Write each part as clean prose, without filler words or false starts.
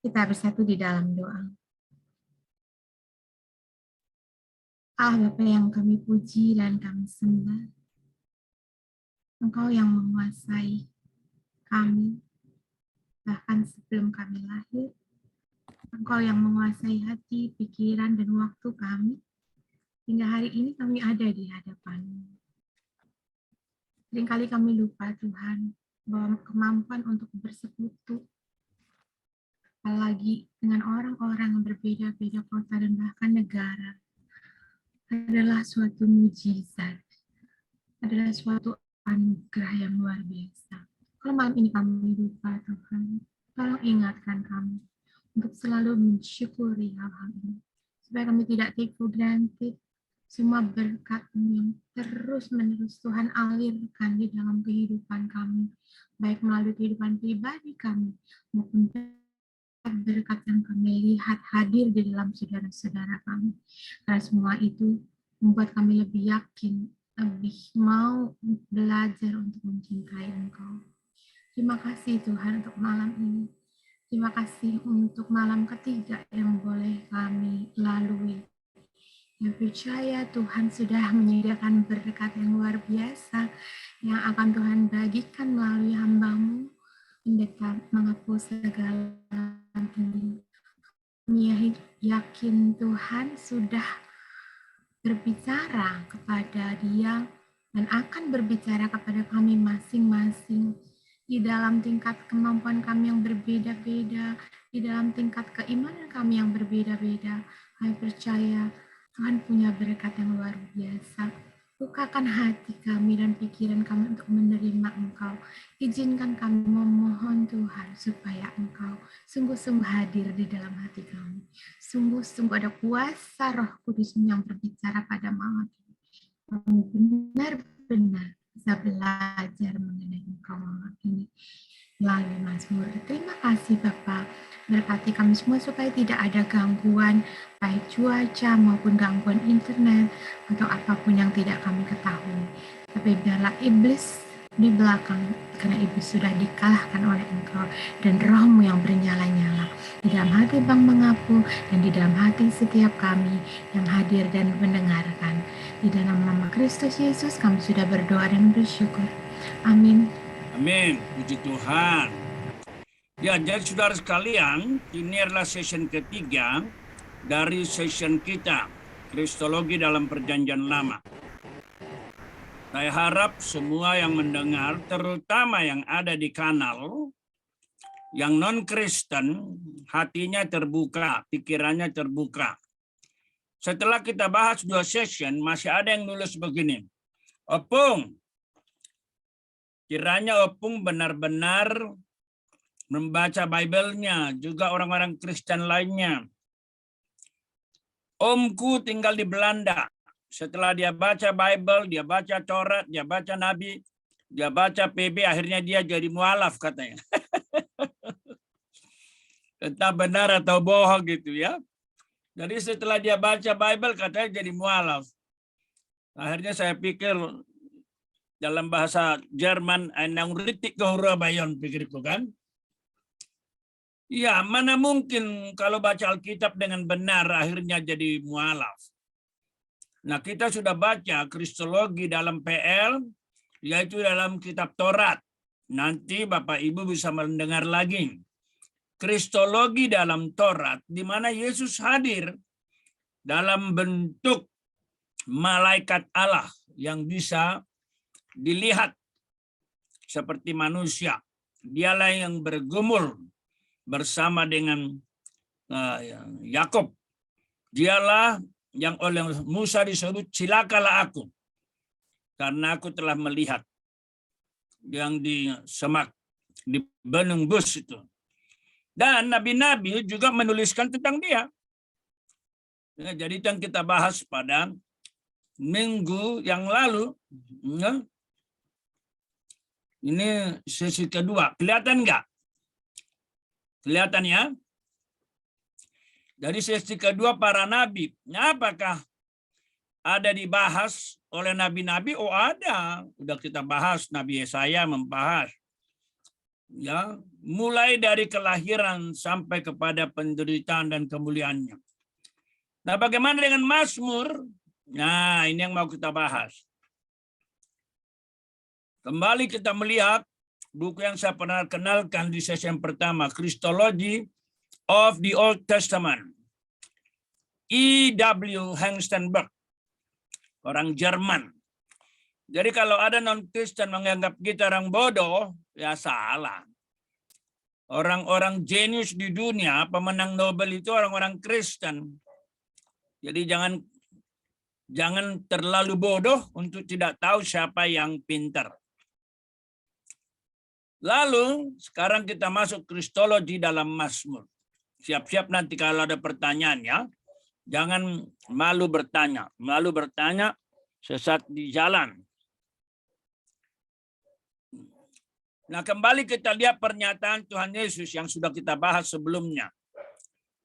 Kita bersatu di dalam doa. Allah Bapa yang kami puji dan kami sembah, Engkau yang menguasai kami, bahkan sebelum kami lahir, Engkau yang menguasai hati, pikiran, dan waktu kami, hingga hari ini kami ada di hadapan-Mu. Seringkali kami lupa Tuhan, bahwa kemampuan untuk bersekutu, apalagi dengan orang-orang yang berbeda-beda kota dan bahkan negara, adalah suatu mujizat, adalah suatu anugerah yang luar biasa. Kalau malam ini kami lupa Tuhan, tolong ingatkan kami untuk selalu mensyukuri hal-hal ini, supaya kami tidak take for granted semua berkat-Mu yang terus-menerus Tuhan alirkan di dalam kehidupan kami, baik melalui kehidupan pribadi kami maupun berkat yang kami lihat hadir di dalam saudara-saudara kami. Karena semua itu membuat kami lebih yakin, lebih mau belajar untuk mencintai Engkau. Terima kasih Tuhan untuk malam ini. Terima kasih untuk malam ketiga yang boleh kami lalui. Yang percaya Tuhan sudah menyediakan berkat yang luar biasa yang akan Tuhan bagikan melalui hamba-Mu, pendeta menghapus segala ini. Kami yakin Tuhan sudah berbicara kepada dia dan akan berbicara kepada kami masing-masing di dalam tingkat kemampuan kami yang berbeda-beda, di dalam tingkat keimanan kami yang berbeda-beda. Kami percaya Tuhan punya berkat yang luar biasa. Bukakan hati kami dan pikiran kami untuk menerima Engkau. Izinkan kami memohon Tuhan supaya Engkau sungguh-sungguh hadir di dalam hati kami. Sungguh-sungguh ada kuasa Roh Kudus yang berbicara pada malam ini. Kami benar-benar bisa belajar mengenai Engkau malam ini melalui Mazmur. Terima kasih Bapak. Berkati kami semua supaya tidak ada gangguan baik cuaca maupun gangguan internet atau apapun yang tidak kami ketahui. Tapi biarlah iblis di belakang, karena iblis sudah dikalahkan oleh Engkau dan Roh-Mu yang bernyala-nyala di dalam hati Bang Mengapu dan di dalam hati setiap kami yang hadir dan mendengarkan. Di dalam nama Kristus Yesus kami sudah berdoa dan bersyukur. Amin. Amin. Puji Tuhan. Ya, jadi saudara sekalian, ini adalah session ketiga dari session kita, Kristologi dalam Perjanjian Lama. Saya harap semua yang mendengar, terutama yang ada di kanal, yang non-Kristen, hatinya terbuka, pikirannya terbuka. Setelah kita bahas 2 session, masih ada yang nulis begini, Opung, kiranya Opung benar-benar membaca Bible-nya, juga orang-orang Kristen lainnya. Omku tinggal di Belanda. Setelah dia baca Bible, dia baca Taurat, dia baca Nabi, dia baca PB, akhirnya dia jadi mualaf katanya. Entah benar atau bohong gitu ya. Jadi setelah dia baca Bible, katanya jadi mualaf. Akhirnya saya pikir, dalam bahasa Jerman, "Einang ritik Bayon", pikirku kan. Ya, mana mungkin kalau baca Alkitab dengan benar akhirnya jadi mualaf. Nah, kita sudah baca Kristologi dalam PL, yaitu dalam kitab Taurat. Nanti Bapak Ibu bisa mendengar lagi. Kristologi dalam Taurat, di mana Yesus hadir dalam bentuk malaikat Allah yang bisa dilihat seperti manusia. Dialah yang bergumul bersama dengan Yakub. Dialah yang oleh Musa disebut "Cilakalah aku, karena aku telah melihat" yang di semak, di Gunung Bus itu. Dan nabi-nabi juga menuliskan tentang dia. Ya, jadi yang kita bahas pada minggu yang lalu, ya, ini sesi kedua. Kelihatan nggak? Kelihatan ya? Dari sesi kedua para nabi. Apakah ada dibahas oleh nabi-nabi? Oh ada. Udah kita bahas, Nabi Yesaya membahas. Ya, mulai dari kelahiran sampai kepada penderitaan dan kemuliaannya. Nah, bagaimana dengan Mazmur? Nah, ini yang mau kita bahas. Kembali kita melihat buku yang saya pernah kenalkan di sesi yang pertama, Christology of the Old Testament. E.W. Hengstenberg, orang Jerman. Jadi kalau ada non-Kristen menganggap kita orang bodoh, ya salah. Orang-orang jenius di dunia, pemenang Nobel itu orang-orang Kristen. Jadi jangan terlalu bodoh untuk tidak tahu siapa yang pintar. Lalu sekarang kita masuk kristologi dalam Mazmur. Siap-siap nanti kalau ada pertanyaannya, jangan malu bertanya. Malu bertanya sesat di jalan. Nah, kembali kita lihat pernyataan Tuhan Yesus yang sudah kita bahas sebelumnya.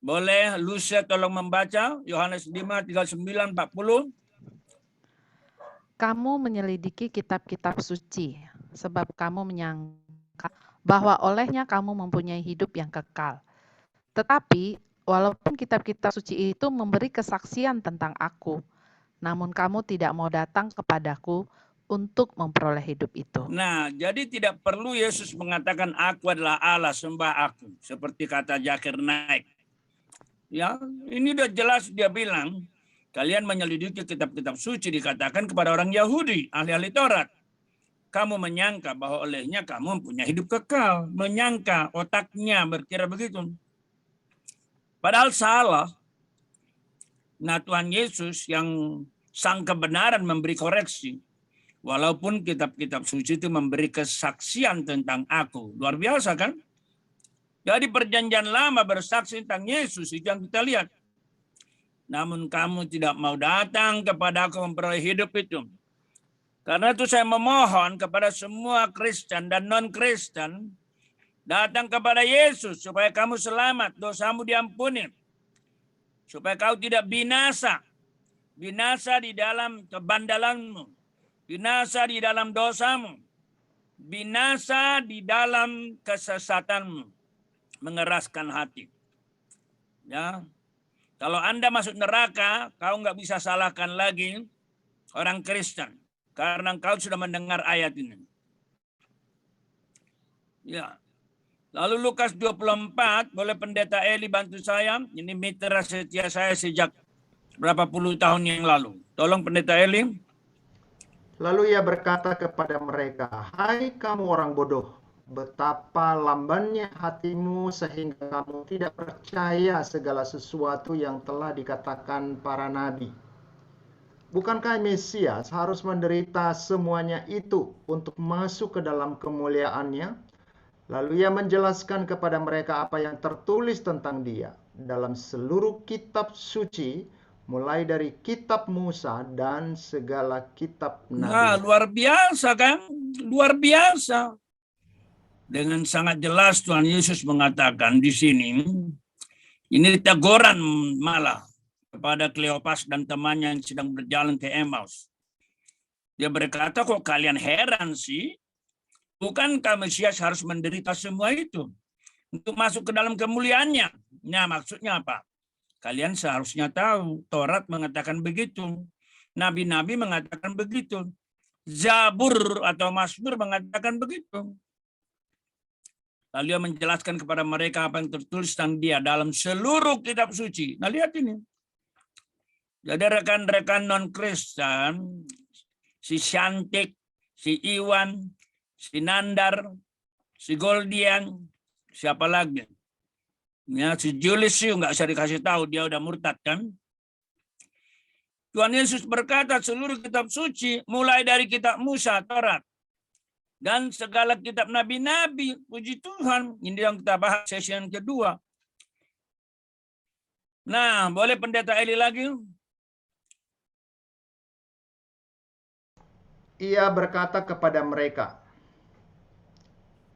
Boleh Lucia tolong membaca Yohanes 5, 39, 40. Kamu menyelidiki kitab-kitab suci, sebab kamu menyangka bahwa olehnya kamu mempunyai hidup yang kekal. Tetapi, walaupun kitab-kitab suci itu memberi kesaksian tentang aku, namun kamu tidak mau datang kepadaku untuk memperoleh hidup itu. Nah, jadi tidak perlu Yesus mengatakan aku adalah Allah, sembah aku. Seperti kata Zakir Naik. Ya, ini udah jelas dia bilang, kalian menyelidiki kitab-kitab suci dikatakan kepada orang Yahudi, ahli-ahli Taurat. Kamu menyangka bahwa olehnya kamu punya hidup kekal. Menyangka, otaknya berkira begitu. Padahal salah. Nah, Tuhan Yesus yang sang kebenaran memberi koreksi. Walaupun kitab-kitab suci itu memberi kesaksian tentang aku. Luar biasa kan? Jadi perjanjian lama bersaksi tentang Yesus, itu yang kita lihat. Namun kamu tidak mau datang kepada aku memperoleh hidup itu. Karena itu saya memohon kepada semua Kristen dan non-Kristen, datang kepada Yesus supaya kamu selamat, dosamu diampuni. Supaya kau tidak binasa. Binasa di dalam kebandalanmu. Binasa di dalam dosamu. Binasa di dalam kesesatanmu. Mengeraskan hati. Ya, kalau Anda masuk neraka, kau nggak bisa salahkan lagi orang Kristen karena kau sudah mendengar ayat ini. Ya. Lalu Lukas 24, boleh Pendeta Eli bantu saya? Ini mitra setia saya sejak berapa puluh tahun yang lalu. Tolong Pendeta Eli. Lalu ia berkata kepada mereka, "Hai kamu orang bodoh, betapa lambannya hatimu sehingga kamu tidak percaya segala sesuatu yang telah dikatakan para nabi. Bukankah Mesias harus menderita semuanya itu untuk masuk ke dalam kemuliaannya?" Lalu ia menjelaskan kepada mereka apa yang tertulis tentang dia dalam seluruh kitab suci, mulai dari kitab Musa dan segala kitab nabi. Nah, luar biasa kan? Luar biasa. Dengan sangat jelas Tuhan Yesus mengatakan di sini, ini teguran malah kepada Kleopas dan temannya yang sedang berjalan ke Emmaus. Dia berkata, kok kalian heran sih? Bukankah Mesias harus menderita semua itu untuk masuk ke dalam kemuliaannya? Nah, maksudnya apa? Kalian seharusnya tahu, Taurat mengatakan begitu. Nabi-nabi mengatakan begitu. Zabur atau Mazmur mengatakan begitu. Lalu dia menjelaskan kepada mereka apa yang tertulis tentang dia dalam seluruh kitab suci. Nah, lihat ini. Jadi rekan-rekan non-Kristen, si Shantik, si Iwan, si Nandar, si Goldian, siapa lagi? Ya, si Julius sih nggak usah dikasih tahu, dia udah murtad kan. Tuhan Yesus berkata seluruh kitab suci, mulai dari kitab Musa, Taurat, dan segala kitab nabi-nabi, puji Tuhan. Ini yang kita bahas sesi yang kedua. Nah, boleh Pendeta Eli lagi? Ia berkata kepada mereka,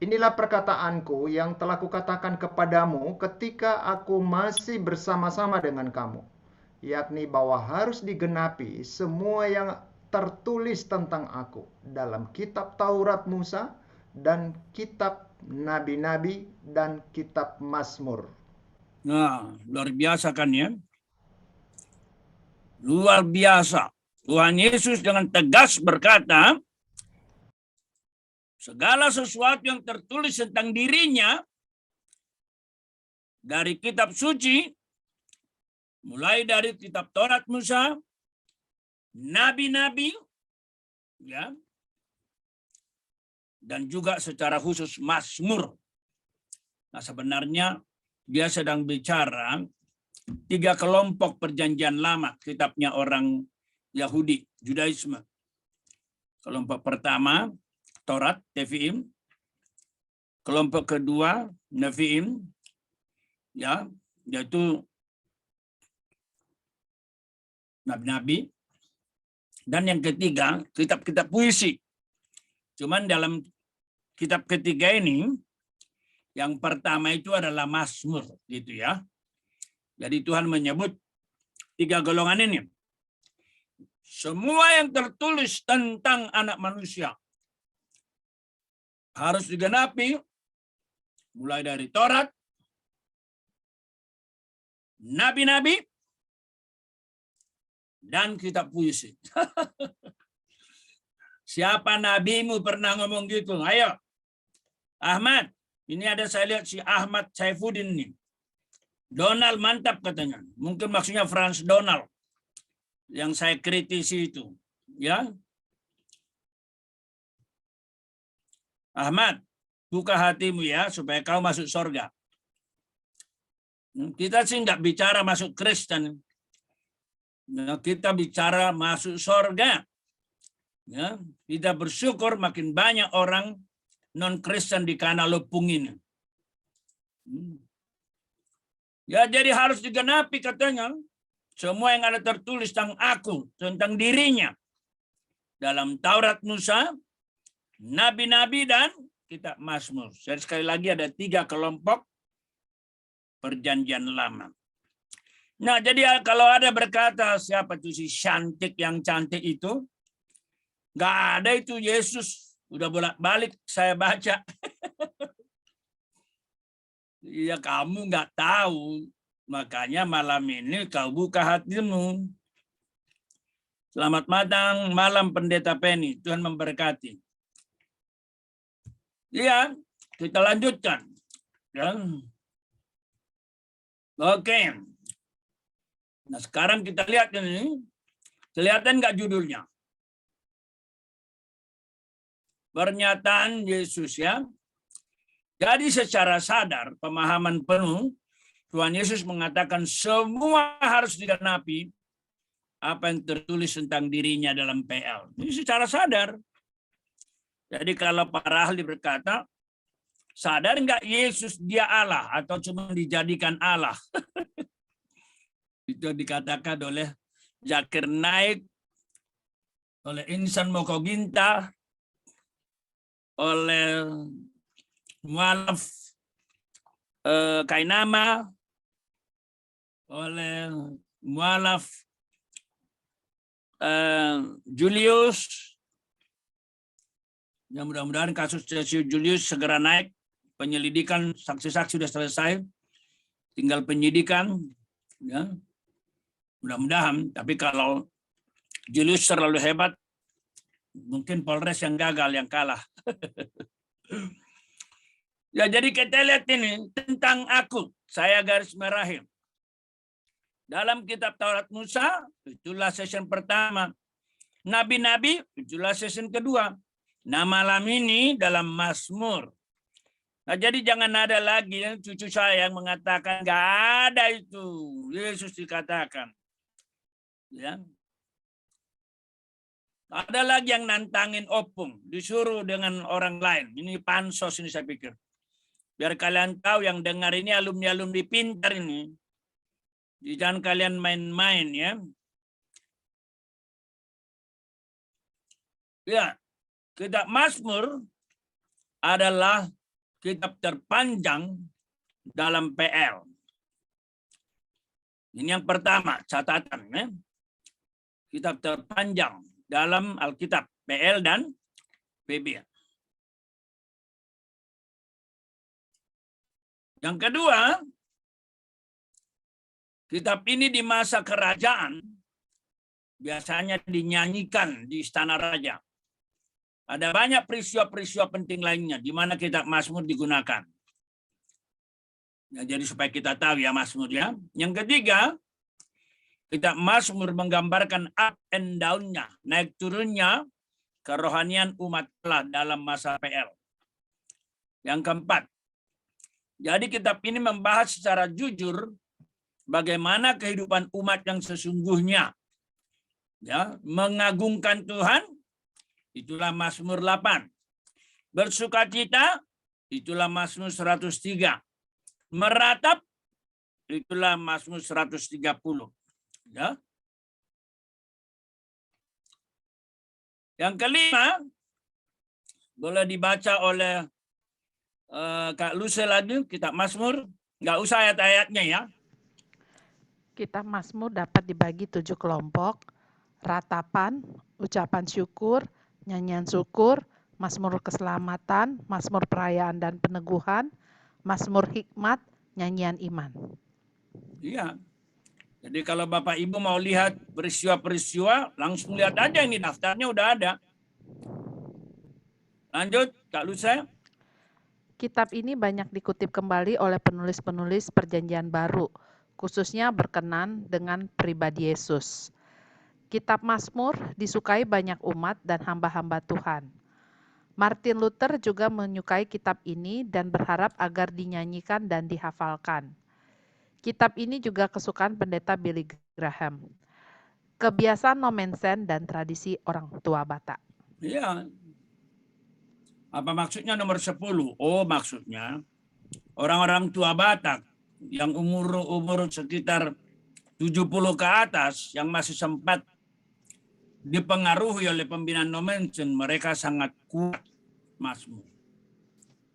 "Inilah perkataanku yang telah kukatakan kepadamu ketika aku masih bersama-sama dengan kamu, yakni bahwa harus digenapi semua yang tertulis tentang aku dalam kitab Taurat Musa dan kitab nabi-nabi, dan kitab Mazmur. Nah, luar biasa kan ya? Luar biasa. Tuhan Yesus dengan tegas berkata, segala sesuatu yang tertulis tentang dirinya dari kitab suci, mulai dari kitab Taurat Musa, nabi-nabi, ya, dan juga secara khusus Mazmur. Nah, sebenarnya dia sedang bicara 3 kelompok perjanjian lama, kitabnya orang Yahudi, Judaisme. Kelompok pertama, Taurat, Teviim. Kelompok kedua, Neviim, ya, yaitu nabi-nabi. Dan yang ketiga, kitab-kitab puisi. Cuman dalam kitab ketiga ini, yang pertama itu adalah Mazmur, gitu ya. Jadi Tuhan menyebut 3 golongan ini. Semua yang tertulis tentang anak manusia harus digenapi, mulai dari Taurat, nabi-nabi, dan kitab puisi. Siapa nabimu pernah ngomong gitu? Ayo, Ahmad. Ini ada saya lihat si Ahmad Saifuddin nih. Donald mantap katanya. Mungkin maksudnya Franz Donald yang saya kritisi itu, ya. Ahmad, buka hatimu ya supaya kau masuk surga. Kita sih nggak bicara masuk Kristen. Kita bicara masuk surga. Ya, kita bersyukur makin banyak orang non-Kristen di Kanalopung ini. Ya, jadi harus digenapi katanya. Semua yang ada tertulis tentang aku, tentang dirinya. Dalam Taurat Musa, nabi-nabi, dan kitab Mazmur. Jadi sekali lagi ada 3 kelompok perjanjian lama. Nah, jadi kalau ada berkata, siapa tuh si cantik yang cantik itu? Nggak ada itu Yesus. Udah bolak-balik saya baca. Ya kamu nggak tahu. Makanya malam ini kau buka hatimu. Selamat malam Pendeta Penny. Tuhan memberkati. Ya, kita lanjutkan. Ya. Oke. Nah, sekarang kita lihat ini. Kelihatan nggak judulnya? Pernyataan Yesus, ya. Jadi secara sadar, pemahaman penuh, Tuhan Yesus mengatakan semua harus digenapi apa yang tertulis tentang dirinya dalam PL. Ini secara sadar. Jadi kalau para ahli berkata, sadar nggak Yesus dia Allah atau cuma dijadikan Allah? Itu dikatakan oleh Zakir Naik, oleh Insan Mokoginta, oleh Mualaf Kainama, oleh Mualaf Julius. Ya, mudah-mudahan kasus Julius segera naik. Penyelidikan saksi-saksi sudah selesai. Tinggal penyidikan. Ya. Mudah-mudahan. Tapi kalau Julius terlalu hebat, mungkin Polres yang gagal, yang kalah. Ya, jadi kita lihat ini tentang aku. Saya garis merahin. Dalam kitab Taurat Musa, itulah session pertama. Nabi-nabi, itulah session kedua. Nah, malam ini dalam Mazmur. Nah, jadi jangan ada lagi yang cucu saya yang mengatakan nggak ada itu. Yesus dikatakan. Ya. Ada lagi yang nantangin opung, disuruh dengan orang lain. Ini pansos ini saya pikir. Biar kalian tahu yang dengar ini alumni-alumni pintar ini. Jangan kalian main-main ya. Ya, kitab Mazmur adalah kitab terpanjang dalam PL. Ini yang pertama, catatan ya. Kitab terpanjang dalam Alkitab, PL dan PB. Yang kedua, kitab ini di masa kerajaan biasanya dinyanyikan di istana raja. Ada banyak peristiwa-peristiwa penting lainnya di mana kitab Mazmur digunakan. Ya, jadi supaya kita tahu ya Mazmur ya. Yang ketiga, kitab Mazmur menggambarkan up and down-nya, naik turunnya kerohanian umat Allah dalam masa PL. Yang keempat, jadi kitab ini membahas secara jujur bagaimana kehidupan umat yang sesungguhnya. Ya, mengagungkan Tuhan, itulah Mazmur 8. Bersukacita, itulah Mazmur 103. Meratap, itulah Mazmur 130. Ya. Yang kelima, boleh dibaca oleh Kak Luce lagi, kitab Mazmur. Nggak usah ayat-ayatnya ya. Kitab Mazmur dapat dibagi 7 kelompok: ratapan, ucapan syukur, nyanyian syukur, Mazmur keselamatan, Mazmur perayaan dan peneguhan, Mazmur hikmat, nyanyian iman. Iya. Jadi kalau Bapak Ibu mau lihat peristiwa-peristiwa, langsung lihat aja ini daftarnya udah ada. Lanjut, Kak Luce. Kitab ini banyak dikutip kembali oleh penulis-penulis Perjanjian Baru, khususnya berkenan dengan pribadi Yesus. Kitab Mazmur disukai banyak umat dan hamba-hamba Tuhan. Martin Luther juga menyukai kitab ini dan berharap agar dinyanyikan dan dihafalkan. Kitab ini juga kesukaan pendeta Billy Graham. Kebiasaan nomensen dan tradisi orang tua Batak. Iya. Apa maksudnya nomor 10? Oh, maksudnya orang-orang tua Batak yang umur sekitar 70 ke atas yang masih sempat dipengaruhi oleh pembinaan nomensen, mereka sangat kuat Mazmur.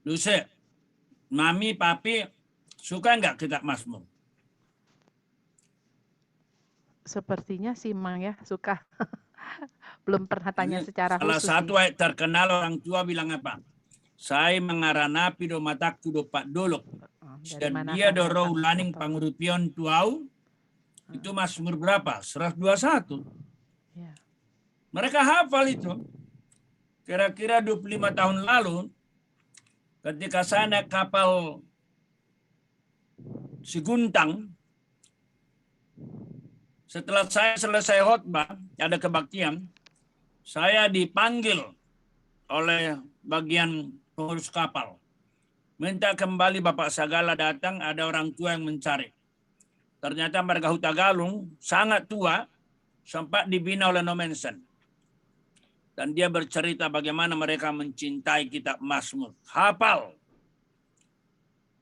Luce, Mami, Papi, suka nggak kitab Mazmur? Sepertinya sih Mang ya, suka. Belum pernah tanya Ini secara salah khusus. satu ayat terkenal orang tua bilang apa? Saya mengaranapi do mataku do pak dolok. Dan dia doro ulaning pangurupion tuau. Itu Mazmur berapa? 121. Ya. Mereka hafal itu. Kira-kira 25 tahun lalu, ketika saya naik kapal Siguntang, setelah saya selesai khotbah, ada kebaktian, saya dipanggil oleh bagian pengurus kapal. Minta kembali Bapak Sagala datang, ada orang tua yang mencari. Ternyata Marga Huta Galung sangat tua, sempat dibina oleh nomensen. Dan dia bercerita bagaimana mereka mencintai kitab Mazmur. Hafal.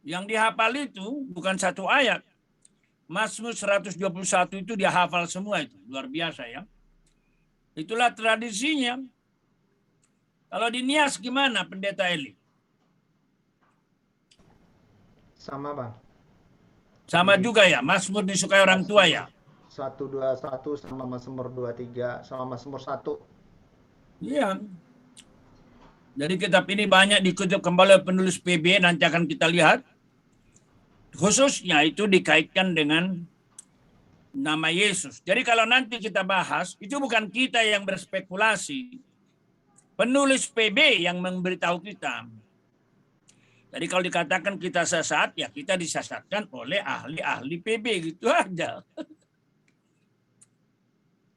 Yang dihafal itu bukan satu ayat. Mazmur 121 itu dia hafal semua itu. Luar biasa ya. Itulah tradisinya. Kalau di Nias gimana Pendeta Eli? Sama Bang. Sama juga ya, Mazmur disukai orang tua ya? 121 sama Mazmur 23 sama Mazmur 1. Iya. Jadi kitab ini banyak dikutip kembali oleh penulis PB, nanti akan kita lihat. Khususnya itu dikaitkan dengan nama Yesus. Jadi kalau nanti kita bahas, itu bukan kita yang berspekulasi. Penulis PB yang memberitahu kita. Jadi kalau dikatakan kita sesat, ya kita disesatkan oleh ahli-ahli PB, gitu aja.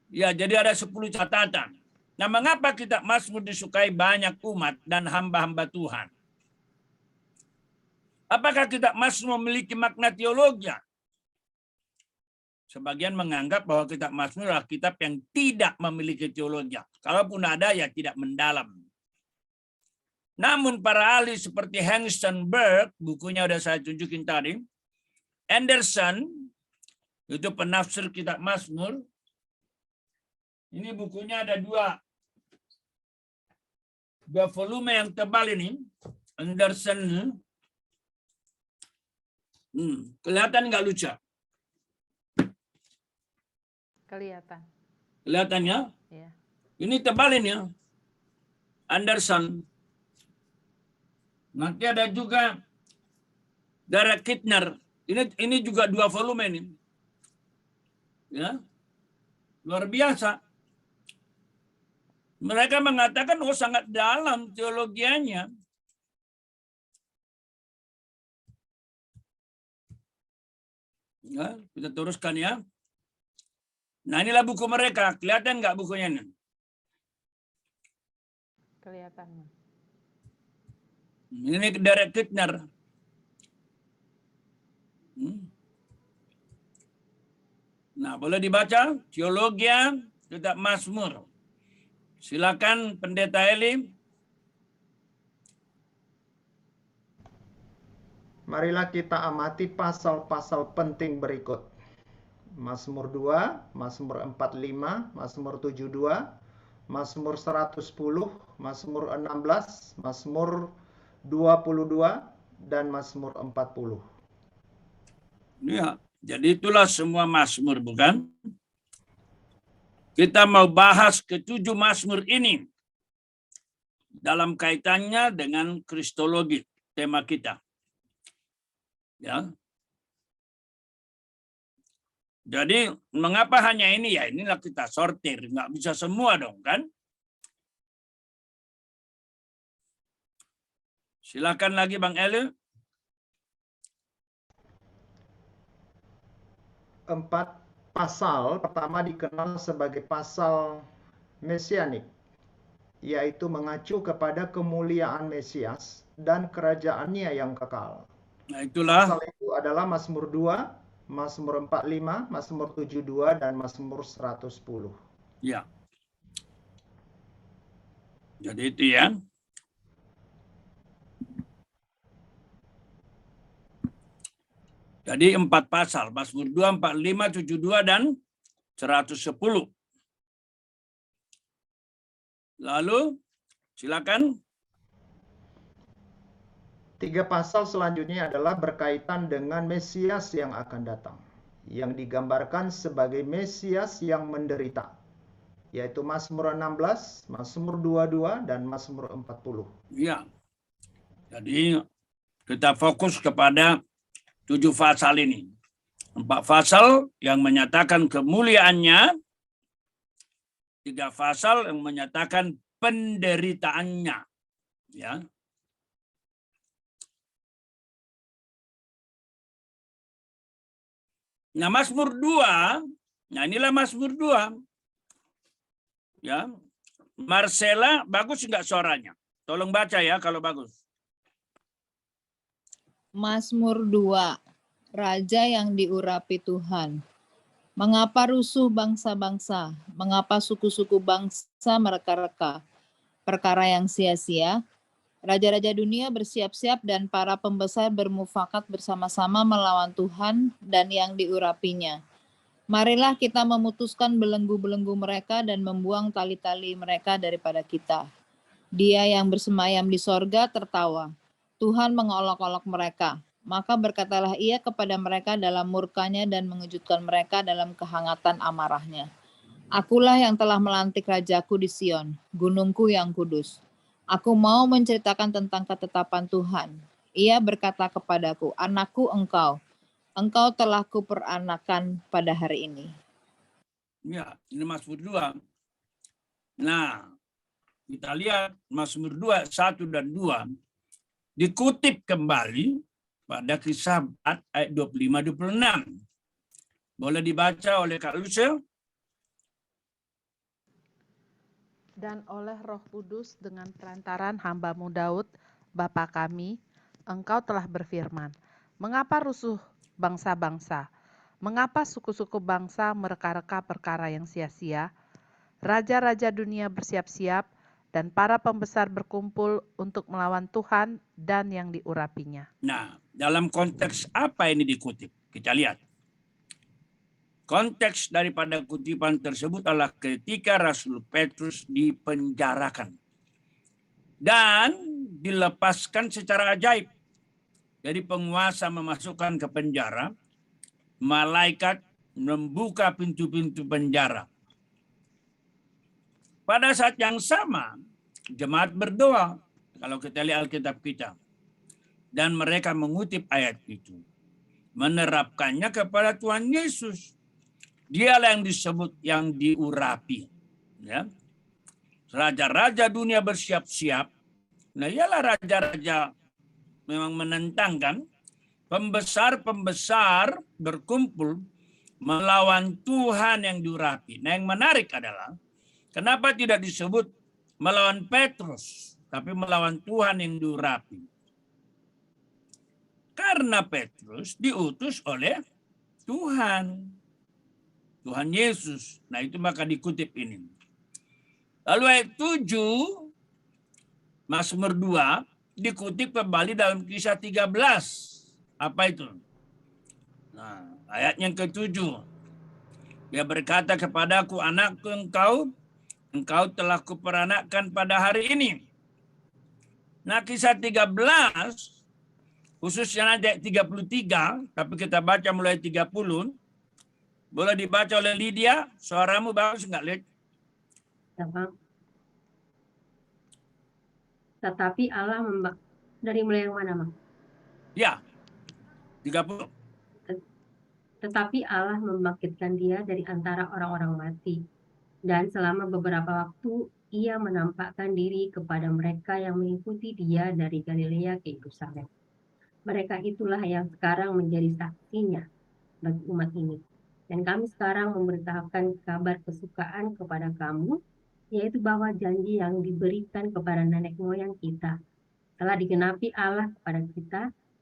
Ya, jadi ada 10 catatan. Nah, mengapa kitab Mazmur disukai banyak umat dan hamba-hamba Tuhan? Apakah kitab Mazmur memiliki makna teologi? Sebagian menganggap bahwa kitab Mazmur adalah kitab yang tidak memiliki teologi. Kalaupun ada, ya tidak mendalam. Namun para ahli seperti Hengstenberg, bukunya udah saya tunjukin tadi, Anderson, itu penafsir kitab Mazmur. Ini bukunya ada dua volume yang tebal ini. Anderson. Kelihatan nggak Luca? Kelihatan. Kelihatan ya? Ya. Ini tebal ini ya. Anderson. Nanti ada juga Derek Kidner. Ini juga 2 volume ini. Ya. Luar biasa. Mereka mengatakan sangat dalam teologianya. Ya, kita teruskan ya. Nah, inilah buku mereka. Kelihatan nggak bukunya ini? Kelihatan. Ini Derek Kidner. Nah, boleh dibaca Teologia Kitab Mazmur. Silakan Pendeta Eli. Marilah kita amati pasal-pasal penting berikut. Mazmur 2, Mazmur 45, Mazmur 72, Mazmur 110, Mazmur 16, Mazmur 22, dan Mazmur 40. Ya, jadi itulah semua Mazmur, bukan? Kita mau bahas ke-7 Mazmur ini dalam kaitannya dengan Kristologi, tema kita. Ya. Jadi mengapa hanya ini ya? Inilah kita sortir, nggak bisa semua dong kan? Silakan lagi Bang Eli. 4 pasal pertama dikenal sebagai pasal mesianik, yaitu mengacu kepada kemuliaan Mesias dan kerajaannya yang kekal. Nah, itulah. Pasal itu adalah Mazmur 2, Mazmur 45, Mazmur 72, dan Mazmur 110. Ya. Jadi itu ya. Jadi 4 pasal, Mazmur 2, 45, 72, dan 110. Lalu, silakan. 3 pasal selanjutnya adalah berkaitan dengan Mesias yang akan datang, yang digambarkan sebagai Mesias yang menderita, yaitu Mazmur 16, Mazmur 22, dan Mazmur 40. Ya. Jadi kita fokus kepada 7 pasal ini. 4 pasal yang menyatakan kemuliaannya, 3 pasal yang menyatakan penderitaannya. Ya. Nah, Mazmur 2, nah inilah Mazmur 2. Ya. Marcella, bagus enggak suaranya? Tolong baca ya kalau bagus. Mazmur 2, Raja yang diurapi Tuhan. Mengapa rusuh bangsa-bangsa? Mengapa suku-suku bangsa mereka-reka? Perkara yang sia-sia. Raja-raja dunia bersiap-siap dan para pembesar bermufakat bersama-sama melawan Tuhan dan yang diurapinya. Marilah kita memutuskan belenggu-belenggu mereka dan membuang tali-tali mereka daripada kita. Dia yang bersemayam di sorga tertawa. Tuhan mengolok-olok mereka. Maka berkatalah ia kepada mereka dalam murkanya dan mengejutkan mereka dalam kehangatan amarahnya. Akulah yang telah melantik rajaku di Sion, gunungku yang kudus. Aku mau menceritakan tentang ketetapan Tuhan. Ia berkata kepadaku, anakku engkau telah kuperanakan pada hari ini. Ya, ini Mazmur 2. Nah, kita lihat Mazmur 2, 1 dan 2 dikutip kembali pada Kisah 4 ayat 25-26. Boleh dibaca oleh Kak Lucia? Dan oleh Roh Kudus dengan perantaran hamba-Mu Daud, Bapa kami, Engkau telah berfirman, mengapa rusuh bangsa-bangsa? Mengapa suku-suku bangsa mereka-reka perkara yang sia-sia? Raja-raja dunia bersiap-siap, dan para pembesar berkumpul untuk melawan Tuhan dan yang diurapinya. Nah, dalam konteks apa ini dikutip? Kita lihat. Konteks daripada kutipan tersebut adalah ketika Rasul Petrus dipenjarakan dan dilepaskan secara ajaib. Jadi penguasa memasukkan ke penjara, malaikat membuka pintu-pintu penjara. Pada saat yang sama, jemaat berdoa. Kalau kita lihat Alkitab kita. Dan mereka mengutip ayat itu, menerapkannya kepada Tuhan Yesus. Dialah yang disebut yang diurapi. Ya. Raja-raja dunia bersiap-siap. Nah, ialah raja-raja memang menentang kan. Pembesar-pembesar berkumpul melawan Tuhan yang diurapi. Nah, yang menarik adalah kenapa tidak disebut melawan Petrus, tapi melawan Tuhan yang diurapi. Karena Petrus diutus oleh Tuhan. Tuhan Yesus. Nah, itu maka dikutip ini. Lalu ayat 7, Mazmur 2, dikutip kembali dalam Kisah 13. Apa itu? Nah, ayat yang ke-7. Dia berkata kepadaku, anakku engkau telah kuperanakkan pada hari ini. Nah, Kisah 13, khususnya ayat 33, tapi kita baca mulai 30. Boleh dibaca oleh Lydia? Suaramu bagus enggak, Lid? Ya, Bang. Tetapi Allah dari mulai yang mana, Bang? Ya, 30. Tetapi Allah membangkitkan dia dari antara orang-orang mati. Dan selama beberapa waktu ia menampakkan diri kepada mereka yang mengikuti dia dari Galilea ke Yerusalem. Mereka itulah yang sekarang menjadi saksinya bagi umat ini. Dan kami sekarang memberitahukan kabar kesukaan kepada kamu, yaitu bahwa janji yang diberikan kepada nenek moyang kita telah digenapi Allah kepada kita,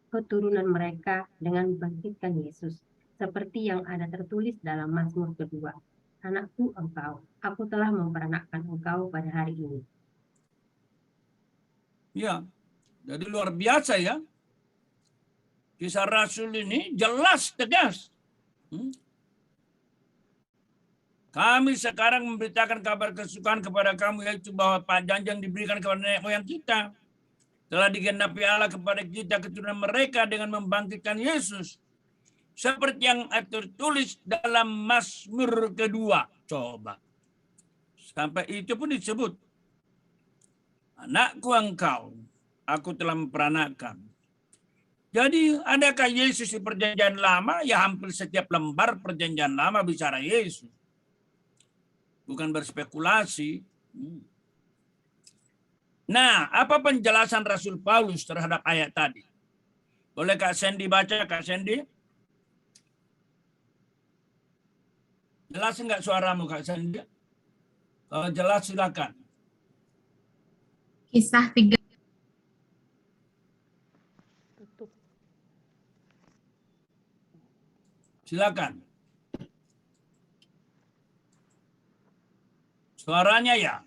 keturunan mereka, dengan membangkitkan Yesus. Seperti yang ada tertulis dalam Mazmur kedua. Anakku engkau, aku telah memperanakkan engkau pada hari ini. Ya, jadi luar biasa ya. Kisah Rasul ini jelas, tegas. Kami sekarang memberitakan kabar kesukaan kepada kamu, yaitu bahwa janji yang diberikan kepada nenek moyang kita telah digenapi Allah kepada kita, keturunan mereka, dengan membangkitkan Yesus. Seperti yang tertulis dalam Mazmur kedua. Coba. Sampai itu pun disebut. Anakku engkau, aku telah memperanakkan. Jadi adakah Yesus di perjanjian lama? Ya, hampir setiap lembar perjanjian lama bicara Yesus. Bukan berspekulasi. Nah, apa penjelasan Rasul Paulus terhadap ayat tadi? Boleh Kak Sandy baca, Kak Sandy? Jelas enggak suaramu, Kak Sandy? Kalau jelas silakan. Kisah 3. Tutup. Silakan. Suaranya ya?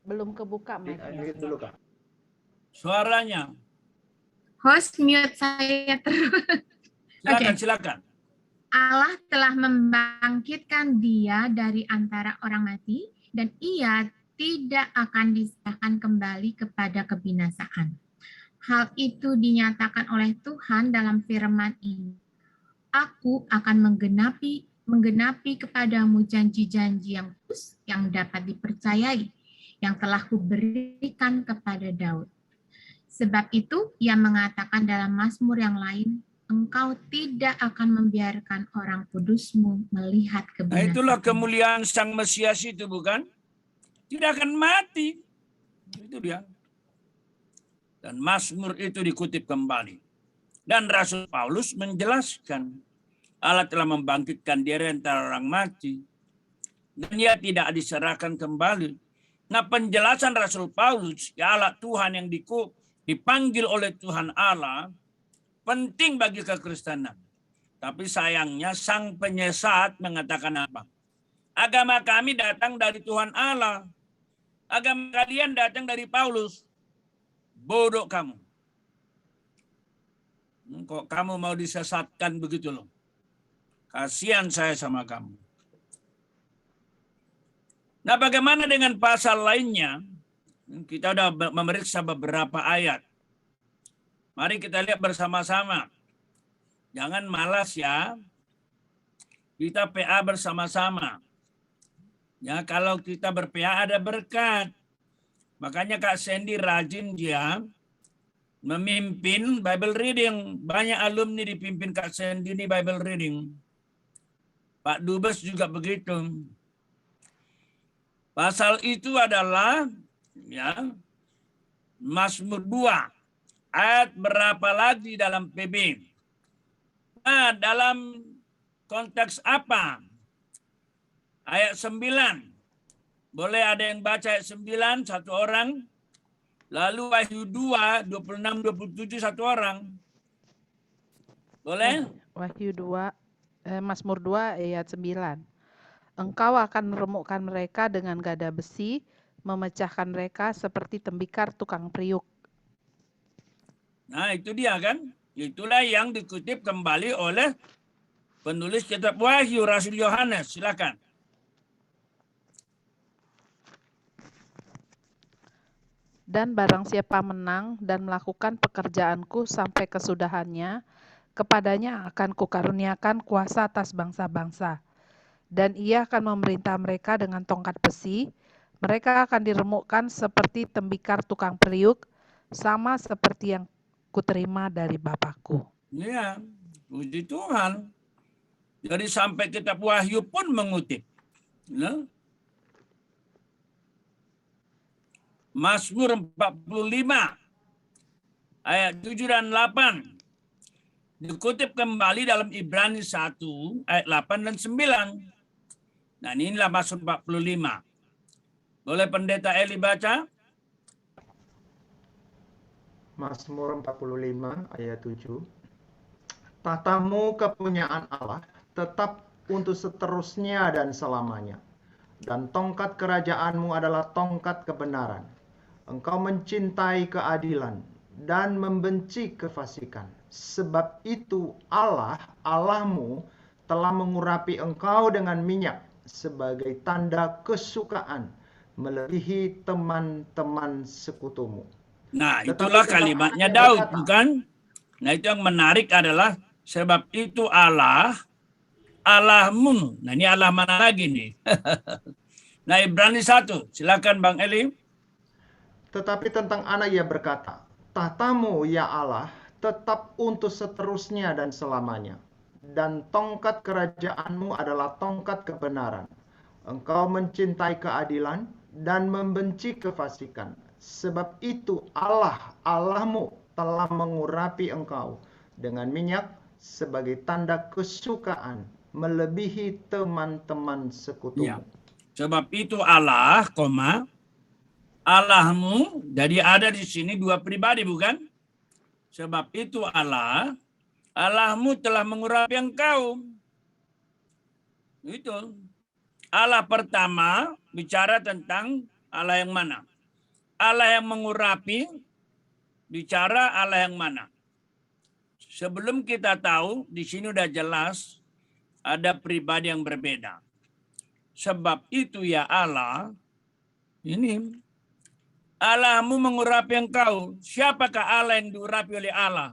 Belum kebuka mic-nya. Dulu, Kak. Suaranya. Host mute saya terus. Silakan, Oke. silakan. Allah telah membangkitkan dia dari antara orang mati, dan ia tidak akan diserahkan kembali kepada kebinasaan. Hal itu dinyatakan oleh Tuhan dalam firman ini. Aku akan menggenapi kepadamu janji-janji yang khusus yang dapat dipercayai, yang telah kuberikan kepada Daud. Sebab itu ia mengatakan dalam Mazmur yang lain, engkau tidak akan membiarkan orang kudusmu melihat Nah, kebinasaan. itulah kemuliaan Sang Mesias itu, bukan? Tidak akan mati. Itu dia. Dan Mazmur itu dikutip kembali. Dan Rasul Paulus menjelaskan, Allah telah membangkitkan dia dari antara orang mati. Dan dia tidak diserahkan kembali. Nah, penjelasan Rasul Paulus, ya Allah Tuhan yang dipanggil oleh Tuhan Allah, penting bagi kekristenan. Tapi sayangnya sang penyesat mengatakan apa? Agama kami datang dari Tuhan Allah. Agama kalian datang dari Paulus. Bodoh kamu. Kok kamu mau disesatkan begitu loh? Kasihan saya sama kamu. Nah, bagaimana dengan pasal lainnya? Kita sudah memeriksa beberapa ayat. Mari kita lihat bersama-sama. Jangan malas ya. Kita PA bersama-sama. Ya, kalau kita ber-PA ada berkat. Makanya Kak Sandy rajin dia memimpin Bible reading. Banyak alumni dipimpin Kak Sendini Bible reading. Pak Dubes juga begitu. Pasal itu adalah ya Mazmur 2. Ayat berapa lagi dalam PB? Nah, dalam konteks apa? Ayat 9. Boleh ada yang baca ayat 9 satu orang? Lalu Wahyu 2, 26, 27 satu orang. Boleh? Wahyu 2, Mazmur 2 ayat 9. Engkau akan meremukkan mereka dengan gada besi, memecahkan mereka seperti tembikar tukang periuk. Nah, itu dia kan. Itulah yang dikutip kembali oleh penulis kitab Wahyu, Rasul Yohanes. Silakan. Dan barang siapa menang dan melakukan pekerjaanku sampai kesudahannya, kepadanya akan kukaruniakan kuasa atas bangsa-bangsa. Dan ia akan memerintah mereka dengan tongkat besi. Mereka akan diremukkan seperti tembikar tukang periuk, sama seperti yang kuterima dari Bapakku. Ya, puji Tuhan. Jadi sampai kitab Wahyu pun mengutip. Ya. Mazmur 45 ayat 7 dan 8 dikutip kembali dalam Ibrani 1 ayat 8 dan 9. Nah, inilah Mazmur 45. Boleh Pendeta Eli baca? Mazmur 45 ayat 7. Tatamu kepunyaan Allah tetap untuk seterusnya dan selamanya. Dan tongkat kerajaanmu adalah tongkat kebenaran. Engkau mencintai keadilan dan membenci kefasikan. Sebab itu Allah, Allahmu, telah mengurapi engkau dengan minyak sebagai tanda kesukaan, melebihi teman-teman sekutumu. Nah, Tetapi itulah tentang kalimatnya anak yang Daud, berkata, bukan? Nah, itu yang menarik adalah sebab itu Allah, Allahmu. Nah, ini Allah mana lagi nih? Nah, Ibrani 1. Silakan Bang Eli. Tetapi tentang anak ia berkata, tahtamu ya Allah tetap untuk seterusnya dan selamanya. Dan tongkat kerajaanmu adalah tongkat kebenaran. Engkau mencintai keadilan dan membenci kefasikan. Sebab itu Allah, Allahmu telah mengurapi engkau dengan minyak sebagai tanda kesukaan, melebihi teman-teman sekutumu. Ya. Sebab itu Allah, Allahmu. Jadi ada di sini dua pribadi, bukan? Sebab itu Allah, Allahmu telah mengurapi engkau. Itu. Allah pertama bicara tentang Allah yang mana? Allah yang mengurapi bicara Allah yang mana? Sebelum kita tahu, di sini udah jelas ada pribadi yang berbeda. Sebab itu ya Allah, ini Allahmu mengurapi engkau. Siapakah Allah yang diurapi oleh Allah?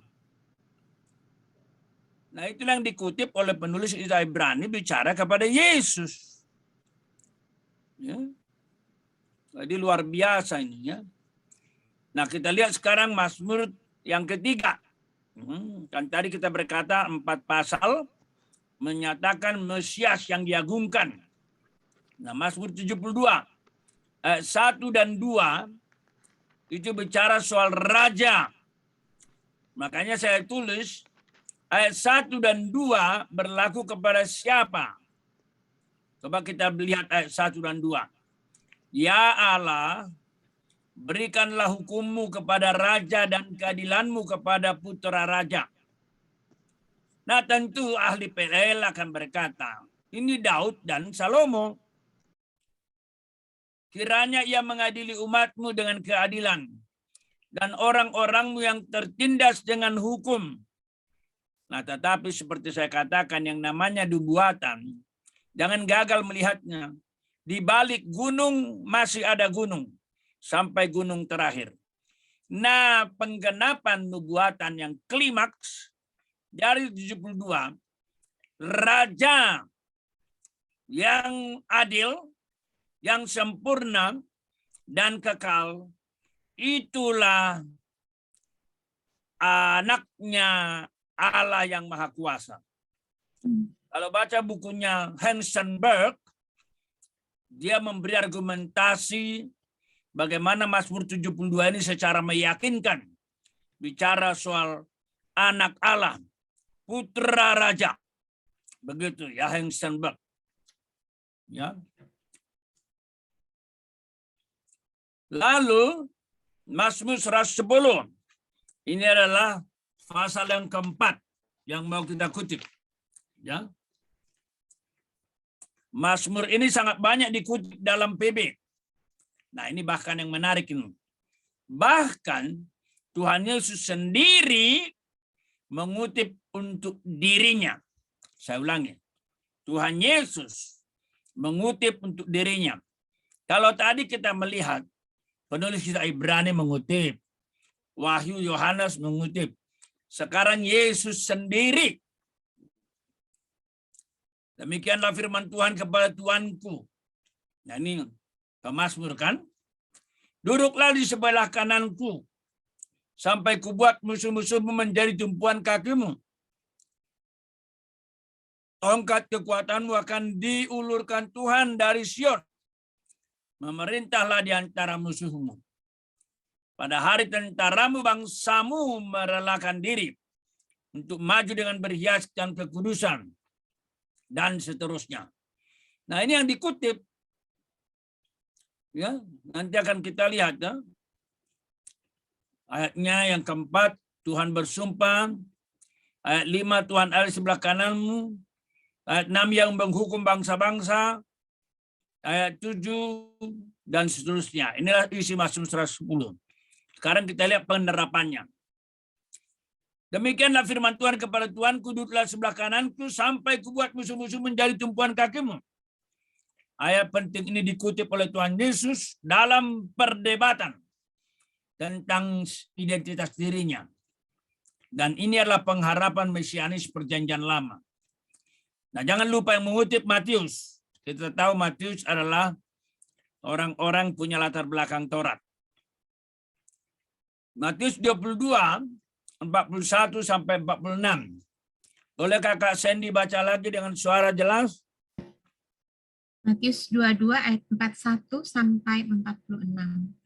Nah, itulah yang dikutip oleh penulis Ibrani bicara kepada Yesus. Ya. Jadi luar biasa ini ya. Nah, kita lihat sekarang Mazmur yang ketiga. Kan tadi kita berkata 4 pasal menyatakan Mesias yang diagungkan. Nah, Mazmur 72 ayat 1 dan 2 itu bicara soal raja. Makanya saya tulis ayat 1 dan 2 berlaku kepada siapa? Coba kita lihat ayat 1 dan 2. Ya Allah, berikanlah hukummu kepada raja dan keadilanmu kepada putra raja. Nah, tentu ahli PL akan berkata, ini Daud dan Salomo. Kiranya ia mengadili umatmu dengan keadilan dan orang-orangmu yang tertindas dengan hukum. Nah, tetapi seperti saya katakan, yang namanya nubuatan, jangan gagal melihatnya. Di balik gunung masih ada gunung, sampai gunung terakhir. Nah, penggenapan nubuatan yang klimaks dari 72, raja yang adil, yang sempurna dan kekal, itulah anaknya Allah yang Maha Kuasa. Kalau baca bukunya Hansenberg, dia memberi argumentasi bagaimana Mazmur 72 ini secara meyakinkan bicara soal anak Allah, putra raja. Begitu ya Hansenberg. Ya. Lalu Mazmur 110. Ini adalah pasal yang keempat yang mau kita kutip. Ya. Mazmur ini sangat banyak dikutip dalam PB. Nah, ini bahkan yang menarik ini. Bahkan Tuhan Yesus sendiri mengutip untuk dirinya. Saya ulangi. Tuhan Yesus mengutip untuk dirinya. Kalau tadi kita melihat penulis kitab Ibrani mengutip, Wahyu Yohanes mengutip. Sekarang Yesus sendiri. Demikianlah firman Tuhan kepada Tuanku. Nah ini pemazmur kan? Duduklah di sebelah kananku, sampai kubuat musuh-musuhmu menjadi tumpuan kakimu. Tongkat kekuatanmu akan diulurkan Tuhan dari Sion. Memerintahlah di antara musuhmu. Pada hari tentaramu bangsamu merelakan diri untuk maju dengan berhiaskan kekudusan. Dan seterusnya. Nah ini yang dikutip. Ya, nanti akan kita lihat ya. Ayatnya yang keempat, Tuhan bersumpah. Ayat 5, Tuhan ada di sebelah kananmu. Ayat 6, yang menghukum bangsa-bangsa. Ayat 7, dan seterusnya. Inilah isi Mazmur 110. Sekarang kita lihat penerapannya. Demikianlah firman Tuhan kepada Tuanku, duduklah sebelah kananku sampai kubuat musuh-musuh menjadi tumpuan kakimu. Ayat penting ini dikutip oleh Tuhan Yesus dalam perdebatan tentang identitas dirinya. Dan ini adalah pengharapan mesianis perjanjian lama. Nah, jangan lupa yang mengutip Matius. Kita tahu Matius adalah orang-orang punya latar belakang Taurat. Matius 22 41 sampai 46. Boleh Kakak Sandy baca lagi dengan suara jelas? Matius 22 ayat 41 sampai 46.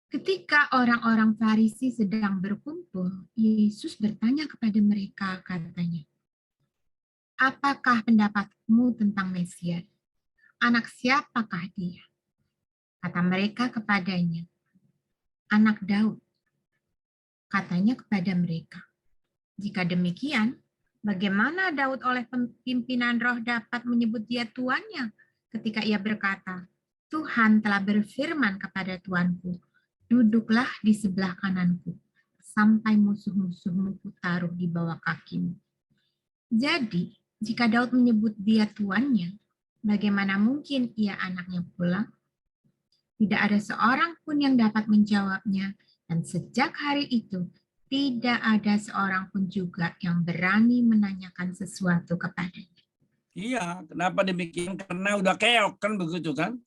Ketika orang-orang Farisi sedang berkumpul, Yesus bertanya kepada mereka, katanya, "Apakah pendapatmu tentang Mesias? Anak siapakah dia?" Kata mereka kepadanya, "Anak Daud." Katanya kepada mereka, "Jika demikian, bagaimana Daud oleh pimpinan roh dapat menyebut dia tuannya ketika ia berkata, Tuhan telah berfirman kepada Tuanku, duduklah di sebelah kananku, sampai musuh-musuhmu kutaruh di bawah kakimu." Jadi, jika Daud menyebut dia tuannya, bagaimana mungkin ia anaknya pula? Tidak ada seorang pun yang dapat menjawabnya. Dan sejak hari itu, tidak ada seorang pun juga yang berani menanyakan sesuatu kepadanya. Iya, kenapa demikian? Karena udah keok kan begitu kan?